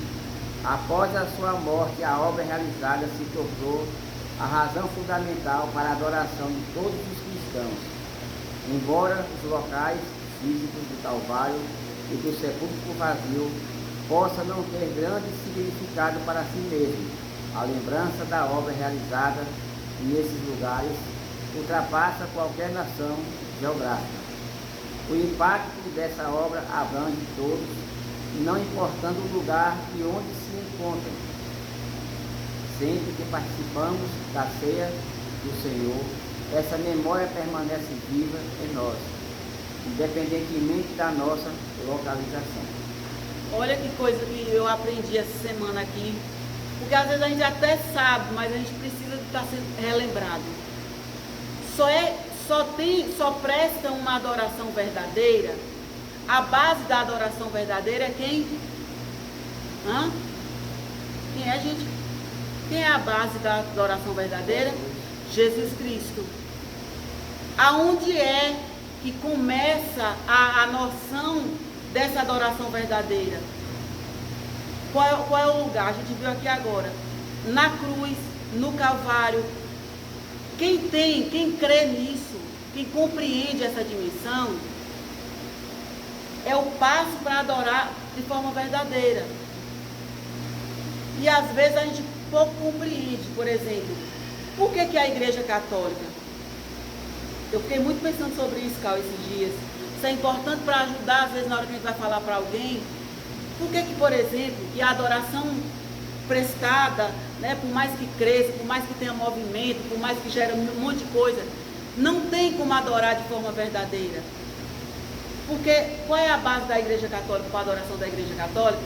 após a sua morte, a obra realizada se tornou a razão fundamental para a adoração de todos os cristãos. Embora os locais físicos do Calvário e do sepulcro vazio possam não ter grande significado para si mesmo, a lembrança da obra realizada nesses lugares ultrapassa qualquer nação geográfica. O impacto dessa obra abrange todos, não importando o lugar e onde se encontram. Sempre que participamos da ceia do Senhor, essa memória permanece viva em nós, independentemente da nossa localização. Olha que coisa que eu aprendi essa semana aqui, porque às vezes a gente até sabe, mas a gente precisa de estar sendo relembrado. Só presta uma adoração verdadeira. A base da adoração verdadeira é quem? Quem é, gente? Quem é a base da adoração verdadeira? Jesus Cristo. Aonde é que começa a noção dessa adoração verdadeira? Qual é o lugar? A gente viu aqui agora. Na cruz, no Calvário. Quem crê nisso, quem compreende essa dimensão, é o passo para adorar de forma verdadeira. E às vezes a gente pouco compreende. Por exemplo, por que a Igreja Católica? Eu fiquei muito pensando sobre isso, Cal, esses dias. Isso é importante para ajudar, às vezes, na hora que a gente vai falar para alguém. Por que, por exemplo, e a adoração prestada, né, por mais que cresça, por mais que tenha movimento, por mais que gere um monte de coisa, não tem como adorar de forma verdadeira? Porque qual é a base da Igreja Católica, para a adoração da Igreja Católica?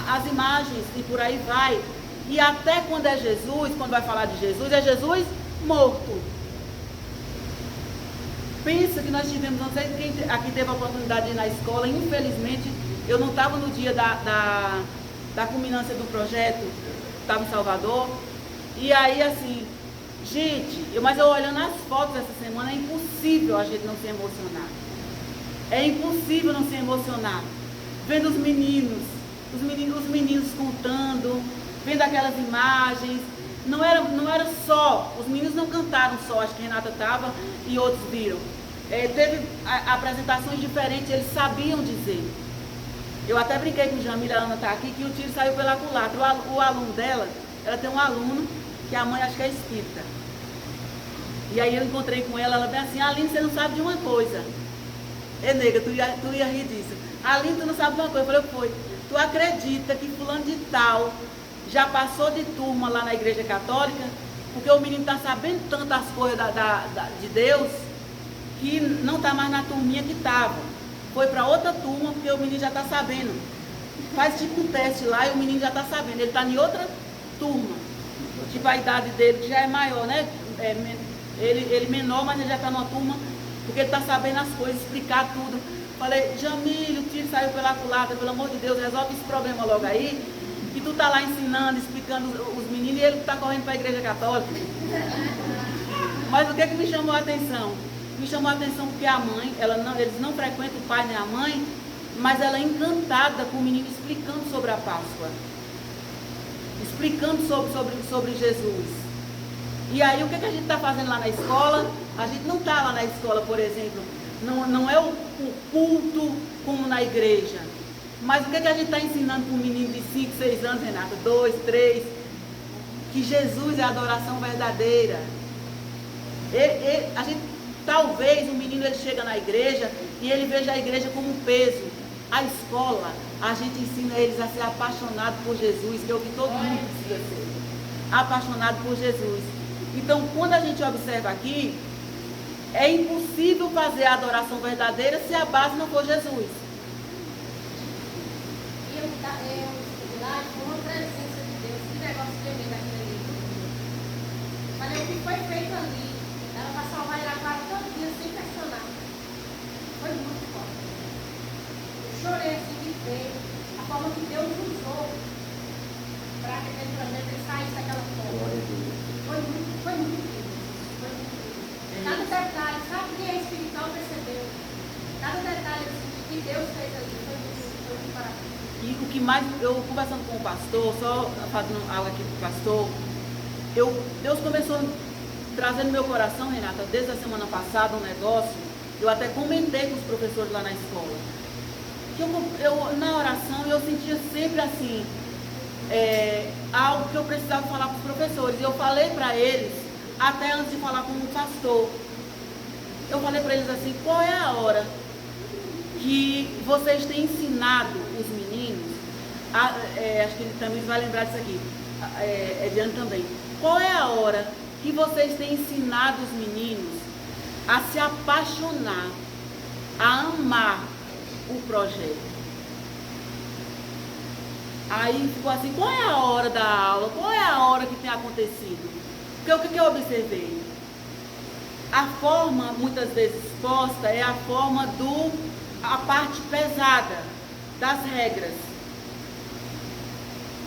As imagens, e por aí vai. E até quando é Jesus, quando vai falar de Jesus, é Jesus morto. Pensa que nós tivemos, não sei quem aqui teve a oportunidade de ir na escola, infelizmente eu não estava no dia da culminância do projeto, estava em Salvador. E aí assim, gente, mas eu olhando as fotos essa semana, é impossível a gente não se emocionar. É impossível não se emocionar. Vendo os meninos contando, vendo aquelas imagens. Não era só, os meninos não cantaram só, acho que Renata estava e outros viram. Teve apresentações diferentes, eles sabiam dizer. Eu até brinquei com Jamila, a Ana está aqui, que o tiro saiu pela culatra. O aluno dela, ela tem um aluno que a mãe acho que é espírita. E aí eu encontrei com ela, ela bem assim, Aline, você não sabe de uma coisa. Nega, tu ia rir disso. Aline, tu não sabe de uma coisa. Eu falei, tu acredita que fulano de tal já passou de turma lá na Igreja Católica? Porque o menino está sabendo tantas coisas de Deus, que não está mais na turminha que estava. Foi para outra turma, porque o menino já está sabendo. Faz tipo um teste lá e o menino já está sabendo. Ele está em outra turma. Tipo a idade dele, que já é maior, né? Ele menor, mas ele já está numa turma, porque ele está sabendo as coisas, explicar tudo. Falei, Jamile, o tiro saiu pela culatra, pelo amor de Deus, resolve esse problema logo aí. E tu tá lá ensinando, explicando os meninos, e ele está correndo para a Igreja Católica. Mas o que me chamou a atenção? Me chamou a atenção porque a mãe, eles não frequentam o pai nem a mãe, mas ela é encantada com o menino explicando sobre a Páscoa. Explicando sobre Jesus. E aí o que a gente está fazendo lá na escola? A gente não está lá na escola, por exemplo, não é o culto como na igreja. Mas o que a gente está ensinando para um menino de 5, 6 anos, Renata? 2, 3, que Jesus é a adoração verdadeira. Talvez o menino ele chega na igreja e ele veja a igreja como um peso. A escola, a gente ensina eles a ser apaixonados por Jesus, que é o que todo mundo precisa ser. Apaixonado por Jesus. Então, quando a gente observa aqui, é impossível fazer a adoração verdadeira se a base não for Jesus. E eu lá com uma presença de Deus, que negócio tremendo aqui na igreja. Falei, o que foi feito ali, era para salvar Iraquara todo dia, sem questionar. Foi muito forte. Eu chorei assim de ver a forma que Deus usou para que aquele projeto saísse daquela forma. Foi muito lindo. Cada detalhe, sabe quem é espiritual percebeu? Cada detalhe assim, que Deus fez ali foi muito maravilhoso. E o que mais, eu conversando com o pastor, só fazendo algo aqui com o pastor, Deus começou trazendo no meu coração, Renata, desde a semana passada, um negócio, eu até comentei com os professores lá na escola, que eu na oração, eu sentia sempre assim, algo que eu precisava falar para os professores, e eu falei para eles, até antes de falar com o pastor, eu falei para eles assim, qual é a hora que vocês têm ensinado os meninos, acho que ele também vai lembrar disso aqui, Ediane também, qual é a hora que vocês têm ensinado os meninos a se apaixonar, a amar o projeto? Aí ficou assim, qual é a hora da aula, qual é a hora que tem acontecido? Porque o que eu observei? A forma, muitas vezes exposta, é a forma a parte pesada das regras.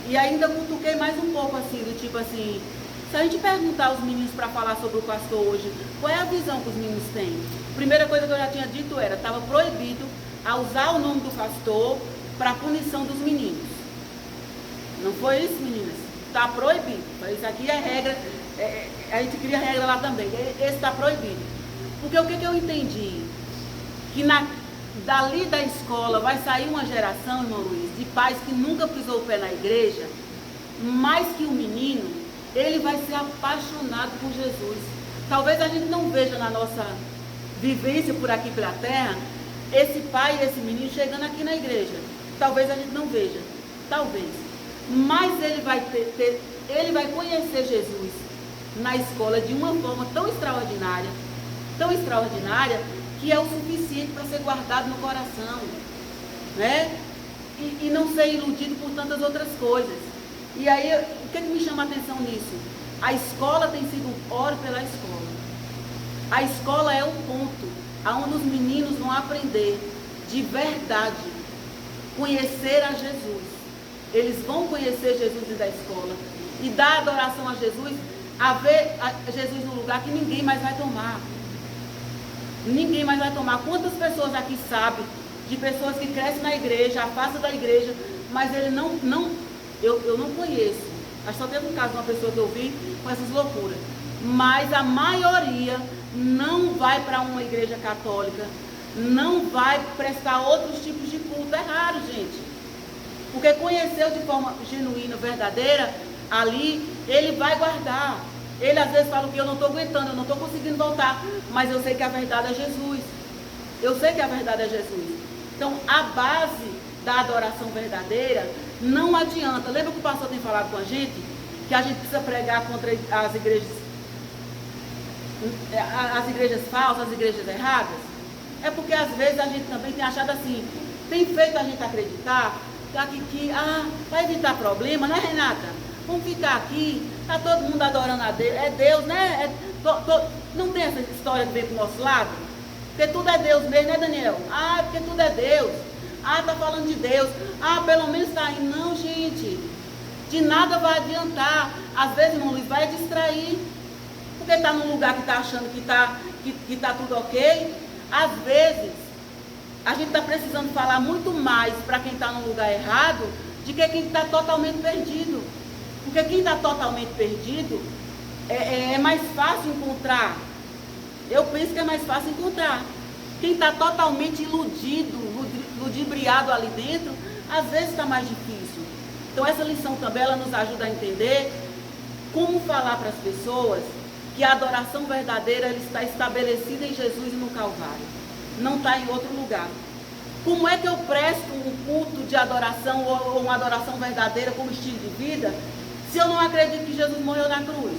E ainda cutuquei mais um pouco assim, do tipo assim, se a gente perguntar aos meninos para falar sobre o pastor hoje, qual é a visão que os meninos têm? Primeira coisa que eu já tinha dito era, estava proibido a usar o nome do pastor para punição dos meninos. Não foi isso, meninas? Está proibido. Isso aqui é regra, a gente cria regra lá também. Esse está proibido. Porque o que eu entendi? Que dali da escola vai sair uma geração, irmão Luiz, de pais que nunca pisou o pé na igreja, mais que o menino, ele vai ser apaixonado por Jesus. Talvez a gente não veja na nossa vivência por aqui pela terra, esse pai e esse menino chegando aqui na igreja. Talvez a gente não veja. Talvez. Mas ele vai ele vai conhecer Jesus na escola de uma forma tão extraordinária, que é o suficiente para ser guardado no coração, né? E não ser iludido por tantas outras coisas. E aí, o que me chama a atenção nisso? A escola tem sido, ore pela escola. A escola é o ponto onde os meninos vão aprender de verdade, conhecer a Jesus. Eles vão conhecer Jesus dentro da escola e dar adoração a Jesus, a ver Jesus no lugar que ninguém mais vai tomar. Ninguém mais vai tomar. Quantas pessoas aqui sabem de pessoas que crescem na igreja, afastam da igreja, mas ele eu não conheço. Acho que só teve um caso de uma pessoa que eu vi com essas loucuras. Mas a maioria não vai para uma igreja católica, não vai prestar outros tipos de culto. É raro, gente. Porque conheceu de forma genuína, verdadeira, ali, ele vai guardar. Ele às vezes fala que eu não estou aguentando, eu não estou conseguindo voltar, mas eu sei que a verdade é Jesus. Eu sei que a verdade é Jesus. Então, a base da adoração verdadeira não adianta. Lembra que o pastor tem falado com a gente? Que a gente precisa pregar contra as igrejas falsas, as igrejas erradas? É porque às vezes a gente também tem achado assim, tem feito a gente acreditar que vai evitar problema, né, Renata? Vamos ficar aqui, está todo mundo adorando a Deus, é Deus, né? Não tem essa história que vem para o nosso lado? Porque tudo é Deus mesmo, né, Daniel? Porque tudo é Deus. Está falando de Deus. Pelo menos está aí. Não, gente. De nada vai adiantar. Às vezes, irmão Luiz, vai distrair. Porque está num lugar que está achando que tá tudo ok. Às vezes, a gente está precisando falar muito mais para quem está no lugar errado do que quem está totalmente perdido. Porque quem está totalmente perdido é mais fácil encontrar. Eu penso que é mais fácil encontrar. Quem está totalmente iludido, ludibriado ali dentro, às vezes está mais difícil. Então essa lição também ela nos ajuda a entender como falar para as pessoas que a adoração verdadeira ela está estabelecida em Jesus e no Calvário. Não está em outro lugar. Como é que eu presto um culto de adoração ou uma adoração verdadeira como estilo de vida se eu não acredito que Jesus morreu na cruz?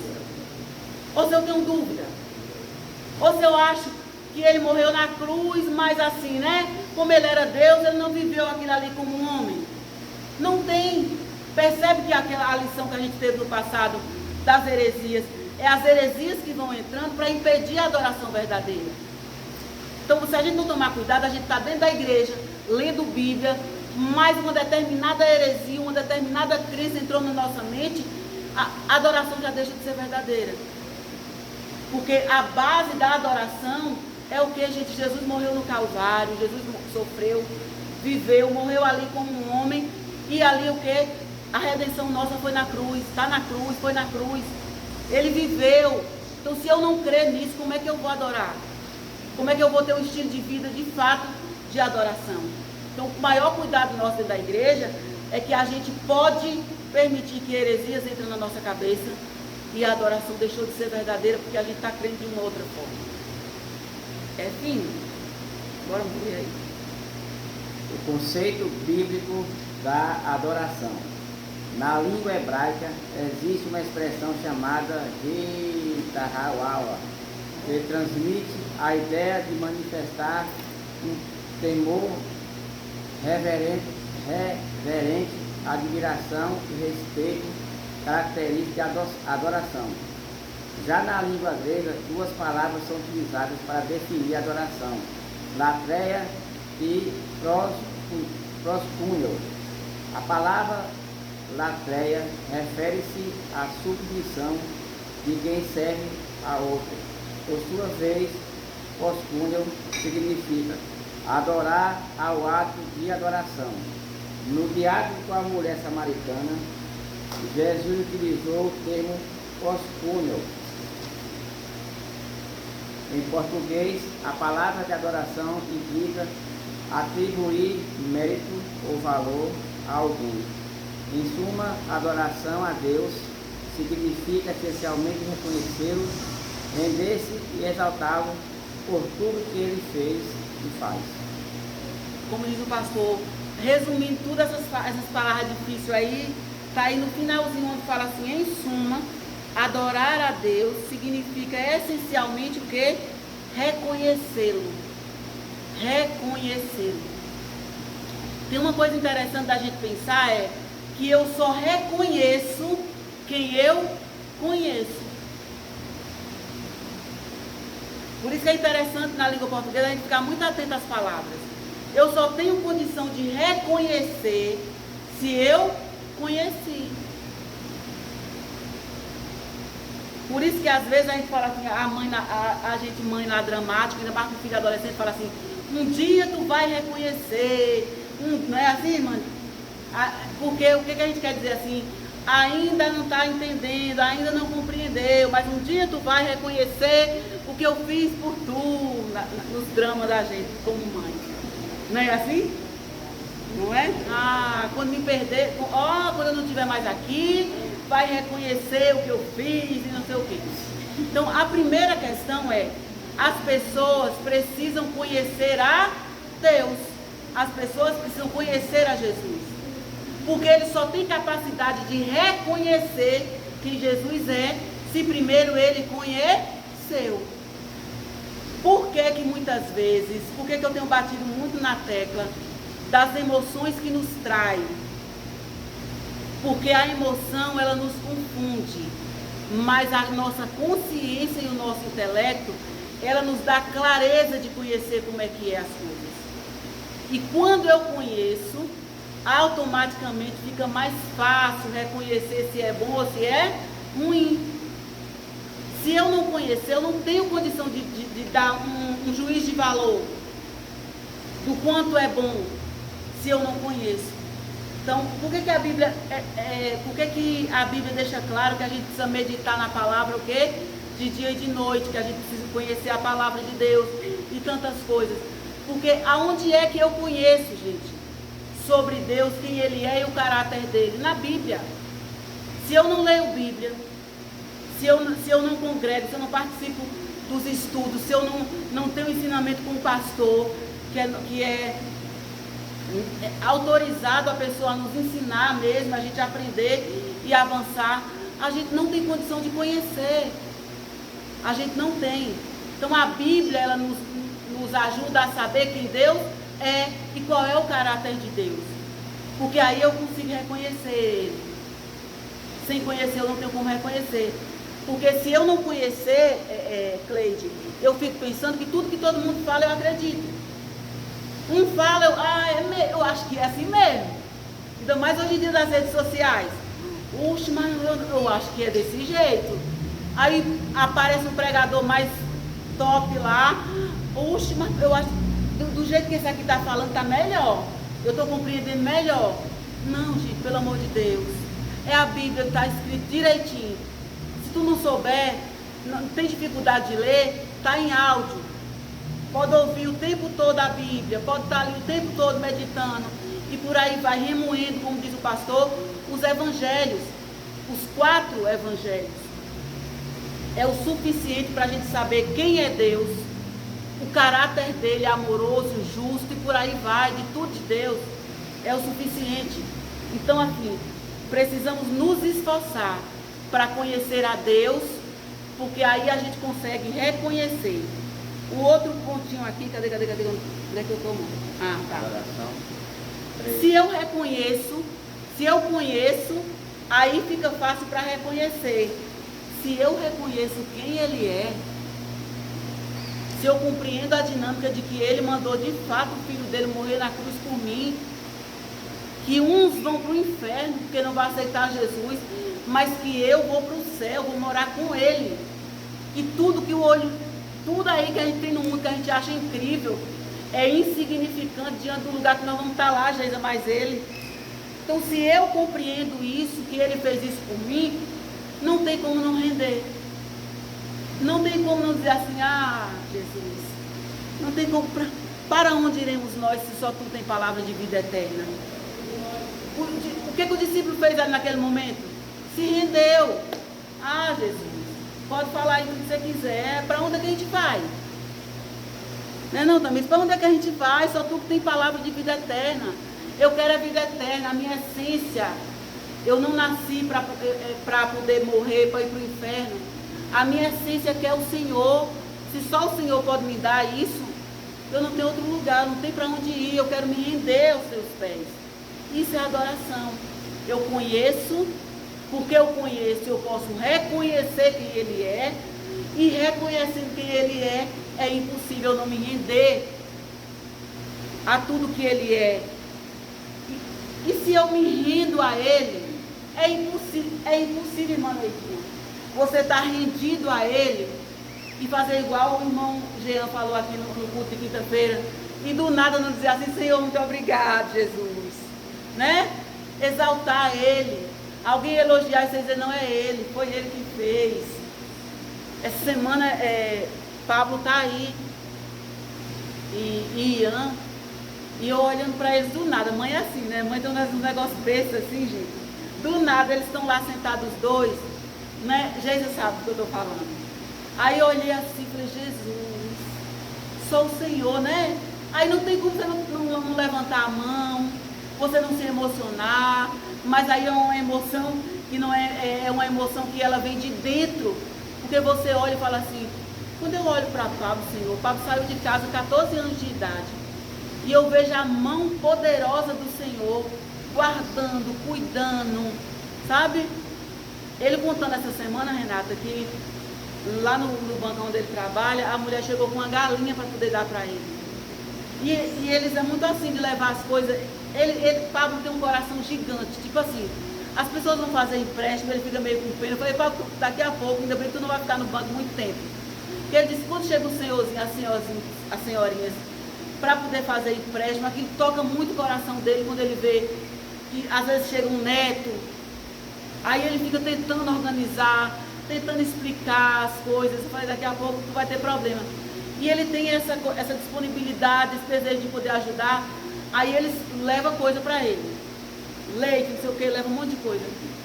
Ou se eu tenho dúvida? Ou se eu acho que ele morreu na cruz, mas assim, né? Como ele era Deus, ele não viveu aquilo ali como um homem. Não tem. Percebe que aquela lição que a gente teve no passado das heresias, é as heresias que vão entrando para impedir a adoração verdadeira. Então, se a gente não tomar cuidado, a gente está dentro da igreja, lendo Bíblia, mas uma determinada heresia, uma determinada crise entrou na nossa mente, a adoração já deixa de ser verdadeira. Porque a base da adoração é o que, gente? Jesus morreu no Calvário, Jesus sofreu, viveu, morreu ali como um homem, e ali o que? A redenção nossa foi na cruz, está na cruz, foi na cruz. Ele viveu. Então, se eu não crer nisso, como é que eu vou adorar? Como é que eu vou ter um estilo de vida, de fato, de adoração? Então, o maior cuidado nosso dentro da igreja é que a gente pode permitir que heresias entrem na nossa cabeça e a adoração deixou de ser verdadeira porque a gente está crendo de uma outra forma. É fino? Bora ver aí. O conceito bíblico da adoração. Na língua hebraica existe uma expressão chamada Hitahawala, que transmite a ideia de manifestar um temor reverente, admiração e respeito, característica de adoração. Já na língua grega, duas palavras são utilizadas para definir a adoração: latreia e proskunio. A palavra latreia refere-se à submissão de quem serve a outro. Por sua vez, proskunio significa adorar ao ato de adoração. No diálogo com a mulher samaritana, Jesus utilizou o termo proskunio. Em português, a palavra de adoração implica atribuir mérito ou valor a alguém. Em suma, adoração a Deus significa essencialmente reconhecê-lo, render-se e exaltá-lo por tudo que ele fez e faz. Como diz o pastor, resumindo todas essas palavras difíceis aí, está aí no finalzinho onde fala assim: em suma, adorar a Deus significa essencialmente o quê? Reconhecê-lo. Reconhecê-lo. Tem uma coisa interessante da gente pensar, é que eu só reconheço quem eu conheço. Por isso que é interessante na língua portuguesa a gente ficar muito atento às palavras. Eu só tenho condição de reconhecer se eu conheci. Por isso que às vezes a gente fala assim, a gente mãe lá dramática, ainda mais com o filho adolescente, fala assim: um dia tu vai reconhecer. Não é assim, mãe? Porque o que a gente quer dizer assim? Ainda não está entendendo, ainda não compreendeu, mas um dia tu vai reconhecer o que eu fiz por tu, nos dramas da gente, como mãe. Não é assim? Não é? Quando me perder, quando eu não estiver mais aqui, vai reconhecer o que eu fiz e não sei o quê. Então, a primeira questão é: as pessoas precisam conhecer a Deus. As pessoas precisam conhecer a Jesus. Porque ele só tem capacidade de reconhecer quem Jesus é, se primeiro ele conheceu. Por que que muitas vezes, por que eu tenho batido muito na tecla das emoções que nos traem? Porque a emoção, ela nos confunde, mas a nossa consciência e o nosso intelecto, ela nos dá clareza de conhecer como é que é as coisas. E quando eu conheço, automaticamente fica mais fácil reconhecer se é bom ou se é ruim. Se eu não conhecer, eu não tenho condição de dar um juiz de valor do quanto é bom, se eu não conheço. Então, por que a Bíblia por que a Bíblia deixa claro que a gente precisa meditar na palavra o quê? De dia e de noite, que a gente precisa conhecer a palavra de Deus e tantas coisas. Porque aonde é que eu conheço, gente, sobre Deus, quem Ele é e o caráter dele? Na Bíblia. Se eu não leio Bíblia, se eu não congrego, se eu não participo dos estudos, se eu não tenho ensinamento com o pastor, que é autorizado a pessoa a nos ensinar mesmo, a gente aprender e avançar, a gente não tem condição de conhecer. A gente não tem. Então a Bíblia, ela nos ajuda a saber quem Deus é e qual é o caráter de Deus. Porque aí eu consigo reconhecer Ele. Sem conhecer eu não tenho como reconhecer. Porque se eu não conhecer, Cleide, eu fico pensando que tudo que todo mundo fala eu acredito. Um fala, eu acho que é assim mesmo. Ainda mais hoje em dia nas redes sociais. Oxe, mas eu acho que é desse jeito. Aí aparece um pregador mais top lá. Oxe, mas eu acho do jeito que esse aqui está falando está melhor. Eu estou compreendendo melhor. Não, gente, pelo amor de Deus. É a Bíblia que está escrito direitinho. Se tu não souber, não tem dificuldade de ler, está em áudio. Pode ouvir o tempo todo a Bíblia, pode estar ali o tempo todo meditando. E por aí vai remoendo, como diz o pastor, os evangelhos. Os 4 evangelhos. É o suficiente para a gente saber quem é Deus. O caráter dele é amoroso, justo e por aí vai, de tudo de Deus. É o suficiente. Então, assim, precisamos nos esforçar para conhecer a Deus, porque aí a gente consegue reconhecer. O outro pontinho aqui, cadê? Onde é que eu tomo? Ah, tá. Se eu conheço, aí fica fácil para reconhecer. Se eu reconheço quem Ele é, se eu compreendo a dinâmica de que Ele mandou de fato o Filho dele morrer na cruz por mim, que uns vão para o inferno porque não vão aceitar Jesus, mas que eu vou para o céu, vou morar com Ele. E tudo aí que a gente tem no mundo que a gente acha incrível, é insignificante diante do lugar que nós vamos estar lá, Jesus, mais Ele. Então, se eu compreendo isso, que Ele fez isso por mim, não tem como não render. Não tem como não dizer assim, Jesus, não tem como, para onde iremos nós se só Tu tem palavra de vida eterna? O que o discípulo fez ali naquele momento? Se rendeu. Jesus, pode falar aí o que você quiser, para onde é que a gente vai? Não, Tamires, para onde é que a gente vai? Só Tu que tem palavra de vida eterna. Eu quero a vida eterna, a minha essência. Eu não nasci para poder morrer, para ir para o inferno. A minha essência quer o Senhor. Se só o Senhor pode me dar isso, eu não tenho outro lugar, não tem para onde ir. Eu quero me render aos Seus pés. Isso é adoração. Eu conheço, porque eu conheço, eu posso reconhecer quem Ele é. E reconhecendo quem Ele é impossível não me render a tudo que Ele é. E se eu me rendo a Ele, é impossível, irmã Leitinha, você está rendido a Ele e fazer igual o irmão Jean falou aqui no culto de quinta-feira, e do nada não dizer assim, Senhor, muito obrigado, Jesus, né? Exaltar Ele, alguém elogiar e você dizer, não é Ele, foi Ele que fez. Essa semana Pablo está aí, e Ian, e eu olhando para eles do nada. Mãe é assim, né? Mãe tem um negócio besta assim, gente. Do nada eles estão lá sentados os dois, né? Jesus sabe do que eu estou falando. Aí eu olhei assim e falei, Jesus, sou o Senhor, né? Aí não tem como você não levantar a mão, você não se emocionar, mas aí é uma emoção que não é uma emoção que ela vem de dentro, porque você olha e fala assim, quando eu olho para Pablo, Senhor, Pablo saiu de casa com 14 anos de idade, e eu vejo a mão poderosa do Senhor, guardando, cuidando, sabe? Ele contando essa semana, Renata, que lá no banco onde ele trabalha, a mulher chegou com uma galinha para poder dar para ele. E eles é muito assim de levar as coisas. Pablo tem um coração gigante, tipo assim, as pessoas vão fazer empréstimo, ele fica meio com pena. Eu falei, Pablo, daqui a pouco, ainda bem que tu não vai ficar no banco muito tempo. Porque ele disse, quando chega o senhorzinho, as senhorinhas, para poder fazer empréstimo, aquilo toca muito o coração dele quando ele vê que às vezes chega um neto, aí ele fica tentando organizar, tentando explicar as coisas. Eu falei, daqui a pouco tu vai ter problema. E ele tem essa disponibilidade, esse desejo de poder ajudar, aí eles levam coisa para ele. Leite, não sei o que, leva um monte de coisa.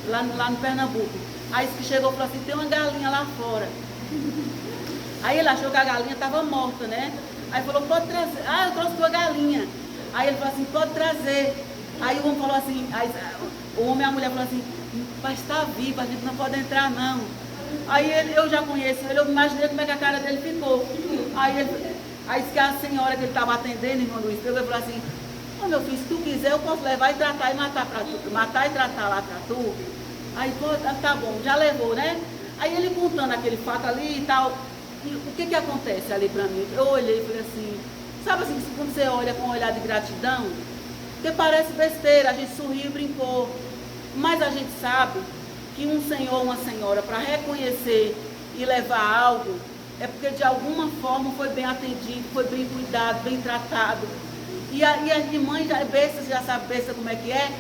lá no Pernambuco. Aí que chegou e falou assim, tem uma galinha lá fora. Aí ele achou que a galinha estava morta, né? Aí falou, pode trazer. Ah, eu trouxe tua galinha. Aí ele falou assim, pode trazer. Aí o homem falou assim, o homem e a mulher falou assim, mas está vivo, a gente não pode entrar não. Aí eu já conheço ele, eu imaginei como é que a cara dele ficou. Aí disse que a senhora que ele estava atendendo, irmão Luiz, pegou e falou assim, ô meu filho, se tu quiser eu posso levar e tratar e matar pra tu, matar e tratar lá pra tu. Aí, pô, tá bom, já levou, né? Aí ele contando aquele fato ali e tal, e o que acontece ali pra mim? Eu olhei e falei assim, sabe assim, quando você olha com um olhar de gratidão, porque parece besteira, a gente sorriu e brincou, mas a gente sabe que um senhor ou uma senhora, para reconhecer e levar algo, é porque de alguma forma foi bem atendido, foi bem cuidado, bem tratado. E as de mãe, besta, já sabe besta como é que é,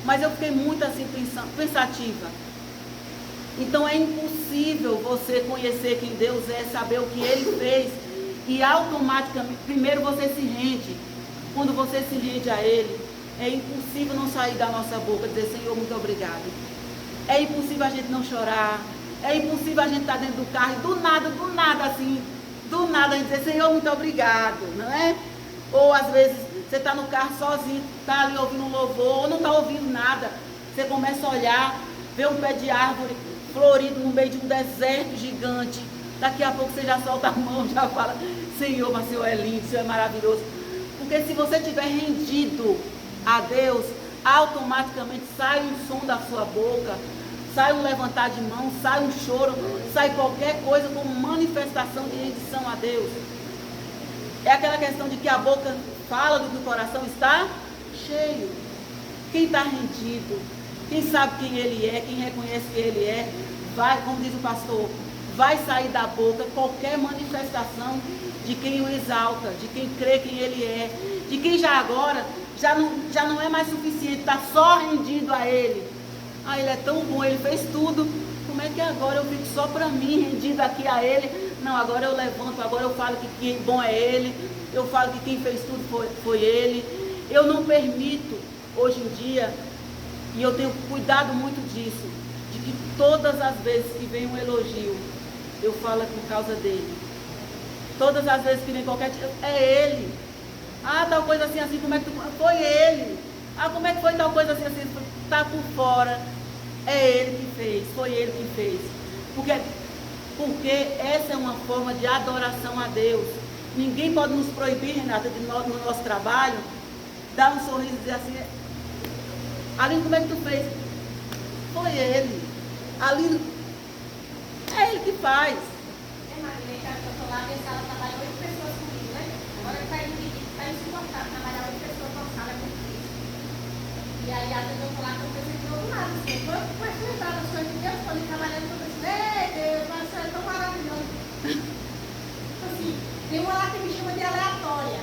mas eu fiquei muito assim pensativa. Então é impossível você conhecer quem Deus é, saber o que Ele fez, e automaticamente, primeiro você se rende. Quando você se rende a Ele, é impossível não sair da nossa boca dizer, Senhor, muito obrigado. É impossível a gente não chorar. É impossível a gente estar dentro do carro e do nada assim, do nada a gente dizer, Senhor, muito obrigado, não é? Ou às vezes você está no carro sozinho, está ali ouvindo um louvor, ou não está ouvindo nada. Você começa a olhar, vê um pé de árvore florido no meio de um deserto gigante. Daqui a pouco você já solta a mão, já fala, Senhor, mas o Senhor é lindo, o Senhor é maravilhoso. Porque se você estiver rendido a Deus, automaticamente sai um som da sua boca, sai um levantar de mão, sai um choro, sai qualquer coisa como manifestação de rendição a Deus. É aquela questão de que a boca fala do que o coração está cheio. Quem está rendido, quem sabe quem Ele é, quem reconhece quem Ele é, vai, como diz o pastor, vai sair da boca qualquer manifestação de quem o exalta, de quem crê quem Ele é, de quem já agora já não é mais suficiente, está só rendido a Ele. Ah, Ele é tão bom, Ele fez tudo. Como é que agora eu fico só para mim, rendido aqui a Ele? Não, agora eu levanto, agora eu falo que quem bom é Ele. Eu falo que quem fez tudo foi Ele. Eu não permito, hoje em dia, e eu tenho cuidado muito disso, de que todas as vezes que vem um elogio, eu falo por causa dele. Todas as vezes que vem qualquer tipo, é Ele. Ah, tal coisa assim, assim, como é que tu... Foi Ele. Ah, como é que foi tal coisa assim, assim, tá por fora. É Ele que fez, foi Ele que fez. Porque essa é uma forma de adoração a Deus. Ninguém pode nos proibir, Renata, no nosso trabalho, dar um sorriso e dizer assim, Aline, como é que tu fez? Foi Ele. Aline, é Ele que faz. É, Maria, eu estou lá, minha sala trabalha 8 pessoas comigo, né? Agora está insuportável trabalhar 8 pessoas na sala, é muito difícil. E aí, às vezes eu estou lá com o pessoal do lado, assim, eu estou experimentando as coisas de Deus, estou ali trabalhando com isso. Ei, Deus, mas você é tão maravilhoso. Assim, tem uma lá que me chama de aleatória.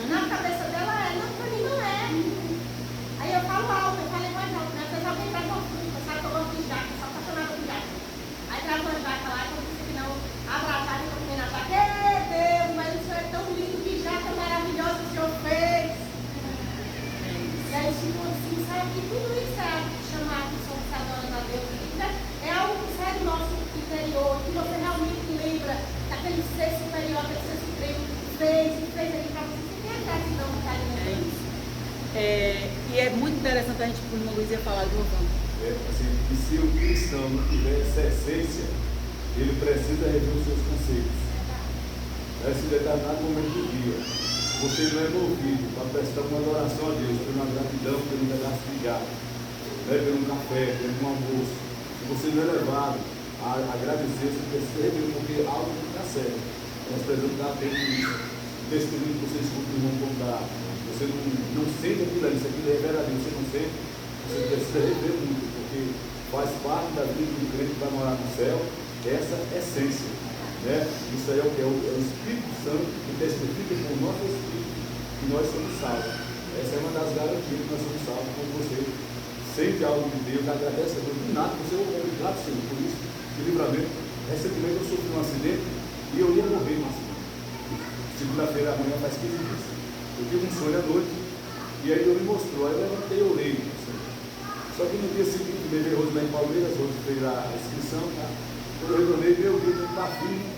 Na cabeça dela é, não, para mim não é. Aí eu falo alto, eu falei mais alto, né? Você sabe quem traz uma fruta, sabe que eu gosto de jaca, sou apaixonada por jaca. Aí traz uma jaca lá, quando disse que não, abra a jaca e eu comendo a jaca. Ei, Deus, mas o Senhor é tão lindo, que jaca maravilhosa o Senhor fez. E aí tipo assim, sabe que tudo isso é chamar que somos adorando a Deus. É algo que sai do nosso interior, que você realmente lembra daquele ser superior, aquele ser supremo que fez ali para você. Você tem a gratidão que está ali no Deus. E é muito interessante a gente, como o Luiz ia falar do louvor. Assim, que se o cristão não tiver essa essência, ele precisa rever os seus conceitos. Nesse determinado momento do dia, você não é movido para prestar uma adoração a Deus, por uma gratidão, por um pedaço de gato, né, por um café, por um almoço. Se você não é levado a agradecer, você precisa rever, porque algo não está certo. Nós precisamos dar tempo nisso. O testemunho que você escuta no irmão contar, você não sente aquilo ali, se aquilo é verdadeiro, você não sente, você precisa rever muito, porque faz parte da vida do crente que vai morar no céu, essa essência. Né? Isso aí é o que? É o Espírito Santo que testifica com o nosso Espírito que nós somos salvos. Essa é uma das garantias que nós somos salvos. Quando você sente algo de Deus, agradece a Deus, do nada, você é obrigado, Senhor, por isso, de livramento. Recentemente eu sofri um acidente e eu ia morrer no acidente. Segunda-feira amanhã faz 15 dias. Eu tive um sonho à noite e aí Deus me mostrou. Aí eu levantei e orei. Só que no dia seguinte, levei Rose lá em Palmeiras, Rose fez a inscrição, tá? Quando eu retornei, meu livro está firme.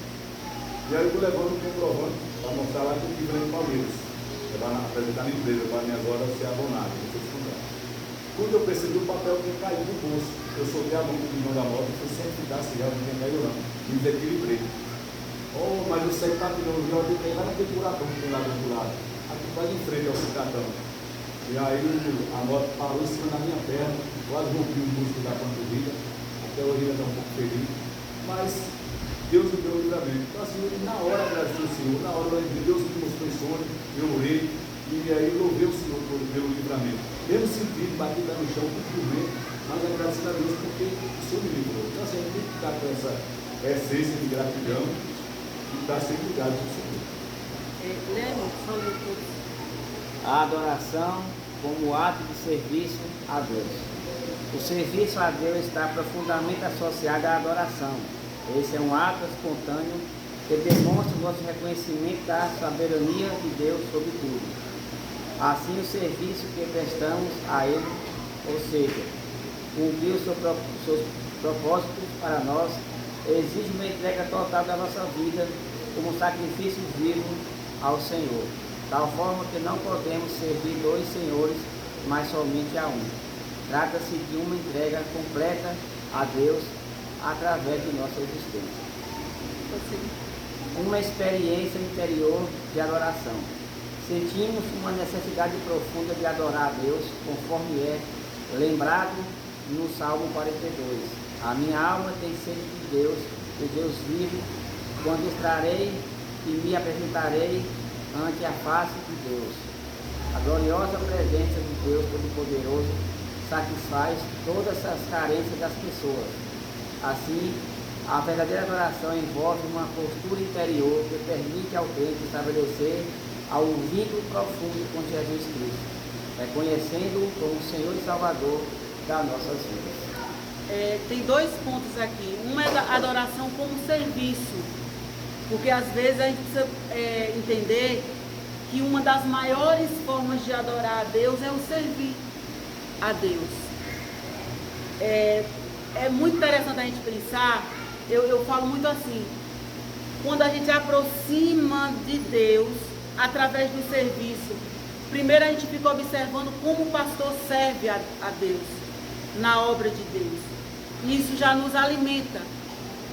E aí eu estou levando um comprovante para mostrar lá que eu estive lá em Palmeiras. Eu vou apresentar na empresa para minhas horas ser abonado, não sei se comprar. Quando eu percebi, o papel tinha caído do bolso. Eu soltei a mão do irmão da moto e fui certificar se realmente tinha caído lá. Me desequilibrei. Oh, mas eu saí patinando, eu olhei para lá naquele buracão que tem lá do outro lado. Aqui quase em frente ao cidadão. E aí a moto parou em cima da minha perna, quase rompi o músculo da panturrilha. Até hoje ainda está um pouco feliz. Mas Deus me deu o livramento. Então assim, na hora agradecer o Senhor, na hora Deus me mostrou esse sonho, eu orei. E aí eu louvei o Senhor pelo livramento. Mesmo sentido, bati lá no chão, muito vento, mas agradecer a Deus porque o Senhor me livrou. Então assim, a gente tem que ficar com essa essência de gratidão e estar sempre ligado com o Senhor. Lemos, falei tudo. A adoração como ato de serviço a Deus. O serviço a Deus está profundamente associado à adoração. Esse é um ato espontâneo que demonstra o nosso reconhecimento da soberania de Deus sobre tudo. Assim, o serviço que prestamos a Ele, ou seja, cumprir os seus propósitos para nós, exige uma entrega total da nossa vida como sacrifício vivo ao Senhor, tal forma que não podemos servir dois senhores, mas somente a um. Trata-se de uma entrega completa a Deus através de nossa existência. Uma experiência interior de adoração. Sentimos uma necessidade profunda de adorar a Deus, conforme é lembrado no Salmo 42. A minha alma tem sede de Deus vivo, quando estarei e me apresentarei ante a face de Deus. A gloriosa presença de Deus Todo-Poderoso satisfaz todas as carências das pessoas. Assim, a verdadeira adoração envolve uma postura interior que permite ao crente estabelecer um vínculo profundo com Jesus Cristo, reconhecendo-o como Senhor e Salvador das nossas vidas. Tem dois pontos aqui. Um é a adoração como serviço, porque às vezes a gente precisa entender que uma das maiores formas de adorar a Deus é o servir a Deus. É muito interessante a gente pensar, eu falo muito assim, quando a gente aproxima de Deus através do serviço, primeiro a gente fica observando como o pastor serve a Deus na obra de Deus. Isso já nos alimenta.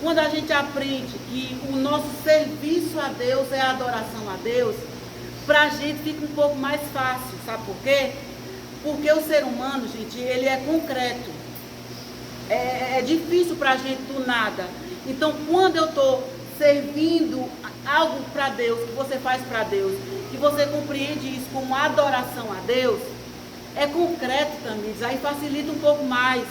Quando a gente aprende que o nosso serviço a Deus é a adoração a Deus, para a gente fica um pouco mais fácil. Sabe por quê? Porque o ser humano, gente, ele é concreto. É difícil para a gente do nada. Então, quando eu estou servindo algo para Deus, que você faz para Deus, que você compreende isso como adoração a Deus, é concreto também. Aí facilita um pouco mais.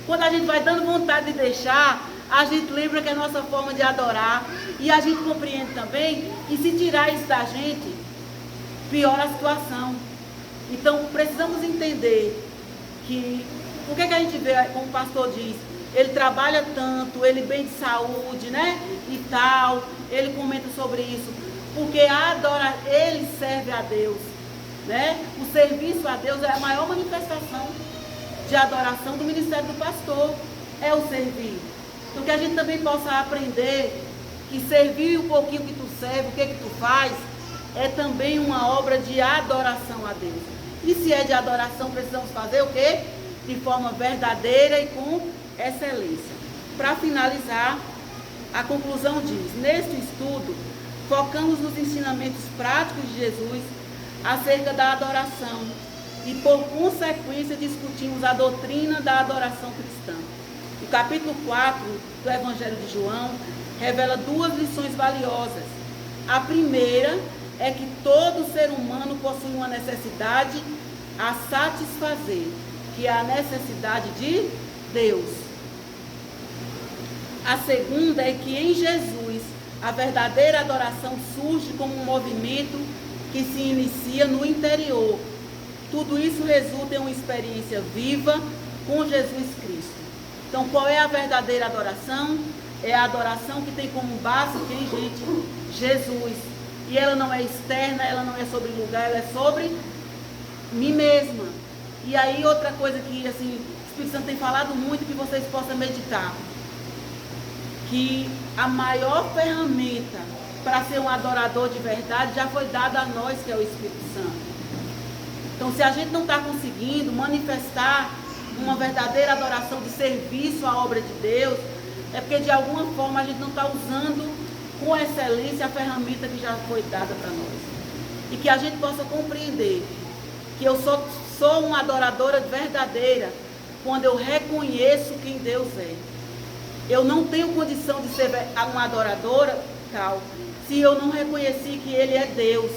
Quando a gente vai dando vontade de deixar, a gente lembra que é a nossa forma de adorar. E a gente compreende também que se tirar isso da gente, piora a situação. Então, precisamos entender que, por que a gente vê, como o pastor diz, ele trabalha tanto, ele bem de saúde, né? E tal, ele comenta sobre isso. Porque ele serve a Deus, né? O serviço a Deus é a maior manifestação de adoração do ministério do pastor, é o servir. Então que a gente também possa aprender que servir um pouquinho que tu serve, o que tu faz, é também uma obra de adoração a Deus. E se é de adoração, precisamos fazer o quê? De forma verdadeira e com excelência. Para finalizar, a conclusão diz: neste estudo, focamos nos ensinamentos práticos de Jesus acerca da adoração e, por consequência, discutimos a doutrina da adoração cristã. O capítulo 4 do Evangelho de João revela duas lições valiosas. A primeira é que todo ser humano possui uma necessidade a satisfazer, que é a necessidade de Deus. A segunda é que em Jesus a verdadeira adoração surge como um movimento que se inicia no interior. Tudo isso resulta em uma experiência viva com Jesus Cristo. Então, qual é a verdadeira adoração? É a adoração que tem como base quem, gente? Jesus. E ela não é externa, ela não é sobre lugar, ela é sobre mim mesma. E aí outra coisa que assim Espírito Santo tem falado muito, que vocês possam meditar. Que a maior ferramenta para ser um adorador de verdade já foi dada a nós, que é o Espírito Santo. Então, se a gente não está conseguindo manifestar uma verdadeira adoração de serviço à obra de Deus, é porque de alguma forma a gente não está usando com excelência a ferramenta que já foi dada para nós. E que a gente possa compreender que eu sou uma adoradora verdadeira quando eu reconheço quem Deus é. Eu não tenho condição de ser uma adoradora, tal, se eu não reconheci que Ele é Deus,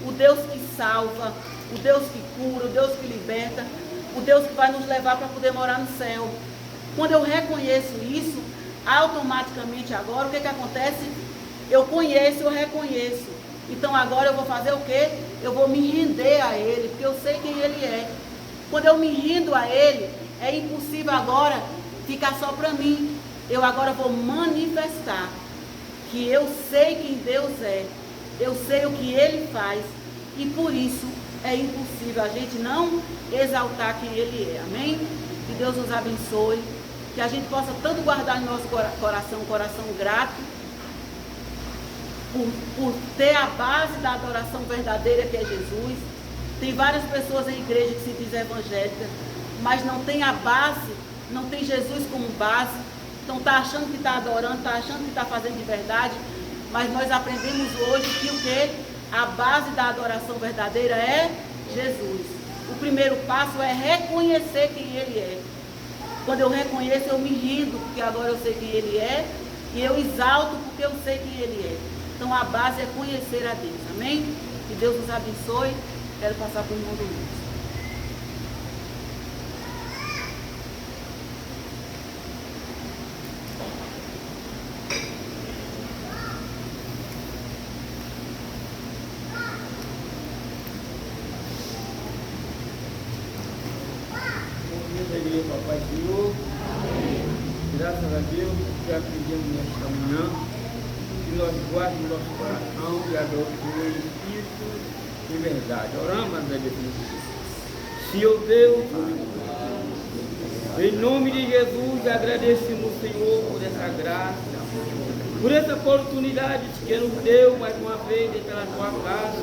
o Deus que salva, o Deus que cura, o Deus que liberta, o Deus que vai nos levar para poder morar no céu. Quando eu reconheço isso, automaticamente agora, o que acontece? Eu conheço, eu reconheço. Então agora eu vou fazer o quê? Eu vou me render a Ele, porque eu sei quem Ele é. Quando eu me rindo a Ele, é impossível agora ficar só para mim. Eu agora vou manifestar que eu sei quem Deus é, eu sei o que Ele faz, e por isso é impossível a gente não exaltar quem Ele é. Amém? Que Deus nos abençoe, que a gente possa tanto guardar em nosso coração um coração grato, por ter a base da adoração verdadeira, que é Jesus. Tem várias pessoas em igreja que se dizem evangélicas, mas não tem a base, não tem Jesus como base. Então está achando que está adorando, está achando que está fazendo de verdade, mas nós aprendemos hoje que o quê? A base da adoração verdadeira é Jesus. O primeiro passo é reconhecer quem Ele é. Quando eu reconheço, eu me rindo, porque agora eu sei quem Ele é, e eu exalto porque eu sei quem Ele é. Então a base é conhecer a Deus. Amém? Que Deus nos abençoe. Quero passar para o irmão do Luiz. Papai Senhor, graças a Deus, já pedimos nesta manhã, que nós guardemos nosso coração e adoremos o Espírito em verdade. Oramos, a Deus. Senhor Deus, em nome de Jesus, agradecemos, Senhor, por essa graça, por essa oportunidade que nos deu mais uma vez pela tua casa,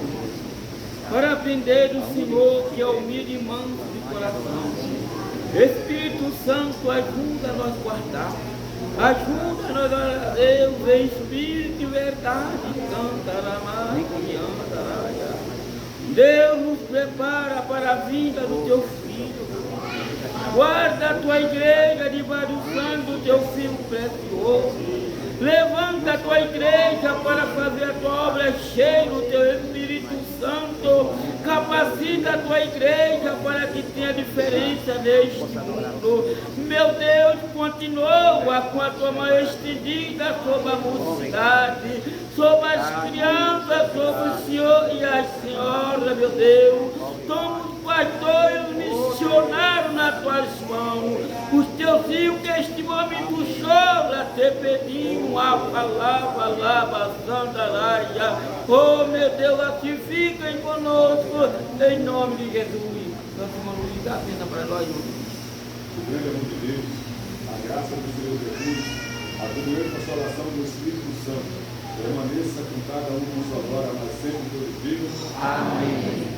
para aprender do Senhor, que é humilde e manso de coração. Espírito Santo, ajuda nós a guardar, ajuda nós a Deus em espírito e verdade. Deus nos prepara para a vinda do teu filho. Guarda a tua igreja debaixo do sangue do teu filho precioso. Levanta a tua igreja para fazer a tua obra cheia do teu Espírito Santo. Capacita a tua igreja para que tenha diferença neste mundo. Meu Deus, continua com a tua mão estendida sobre a mocidade, sobre as crianças, sobre o Senhor e as senhoras, meu Deus. Toma os pastores missionários nas tuas mãos. Os teus filhos que este momento chora, te pedindo a palavra santa. Oh, meu Deus, assim fiquem conosco, em nome de Jesus. Nosso irmão Luiz, dá a pena para nós, irmão. O grande amor de Deus, a graça do Senhor Jesus, a comunhão e consolação do Espírito Santo, permaneça com cada um com sua glória, mas sempre todos vivos. Amém.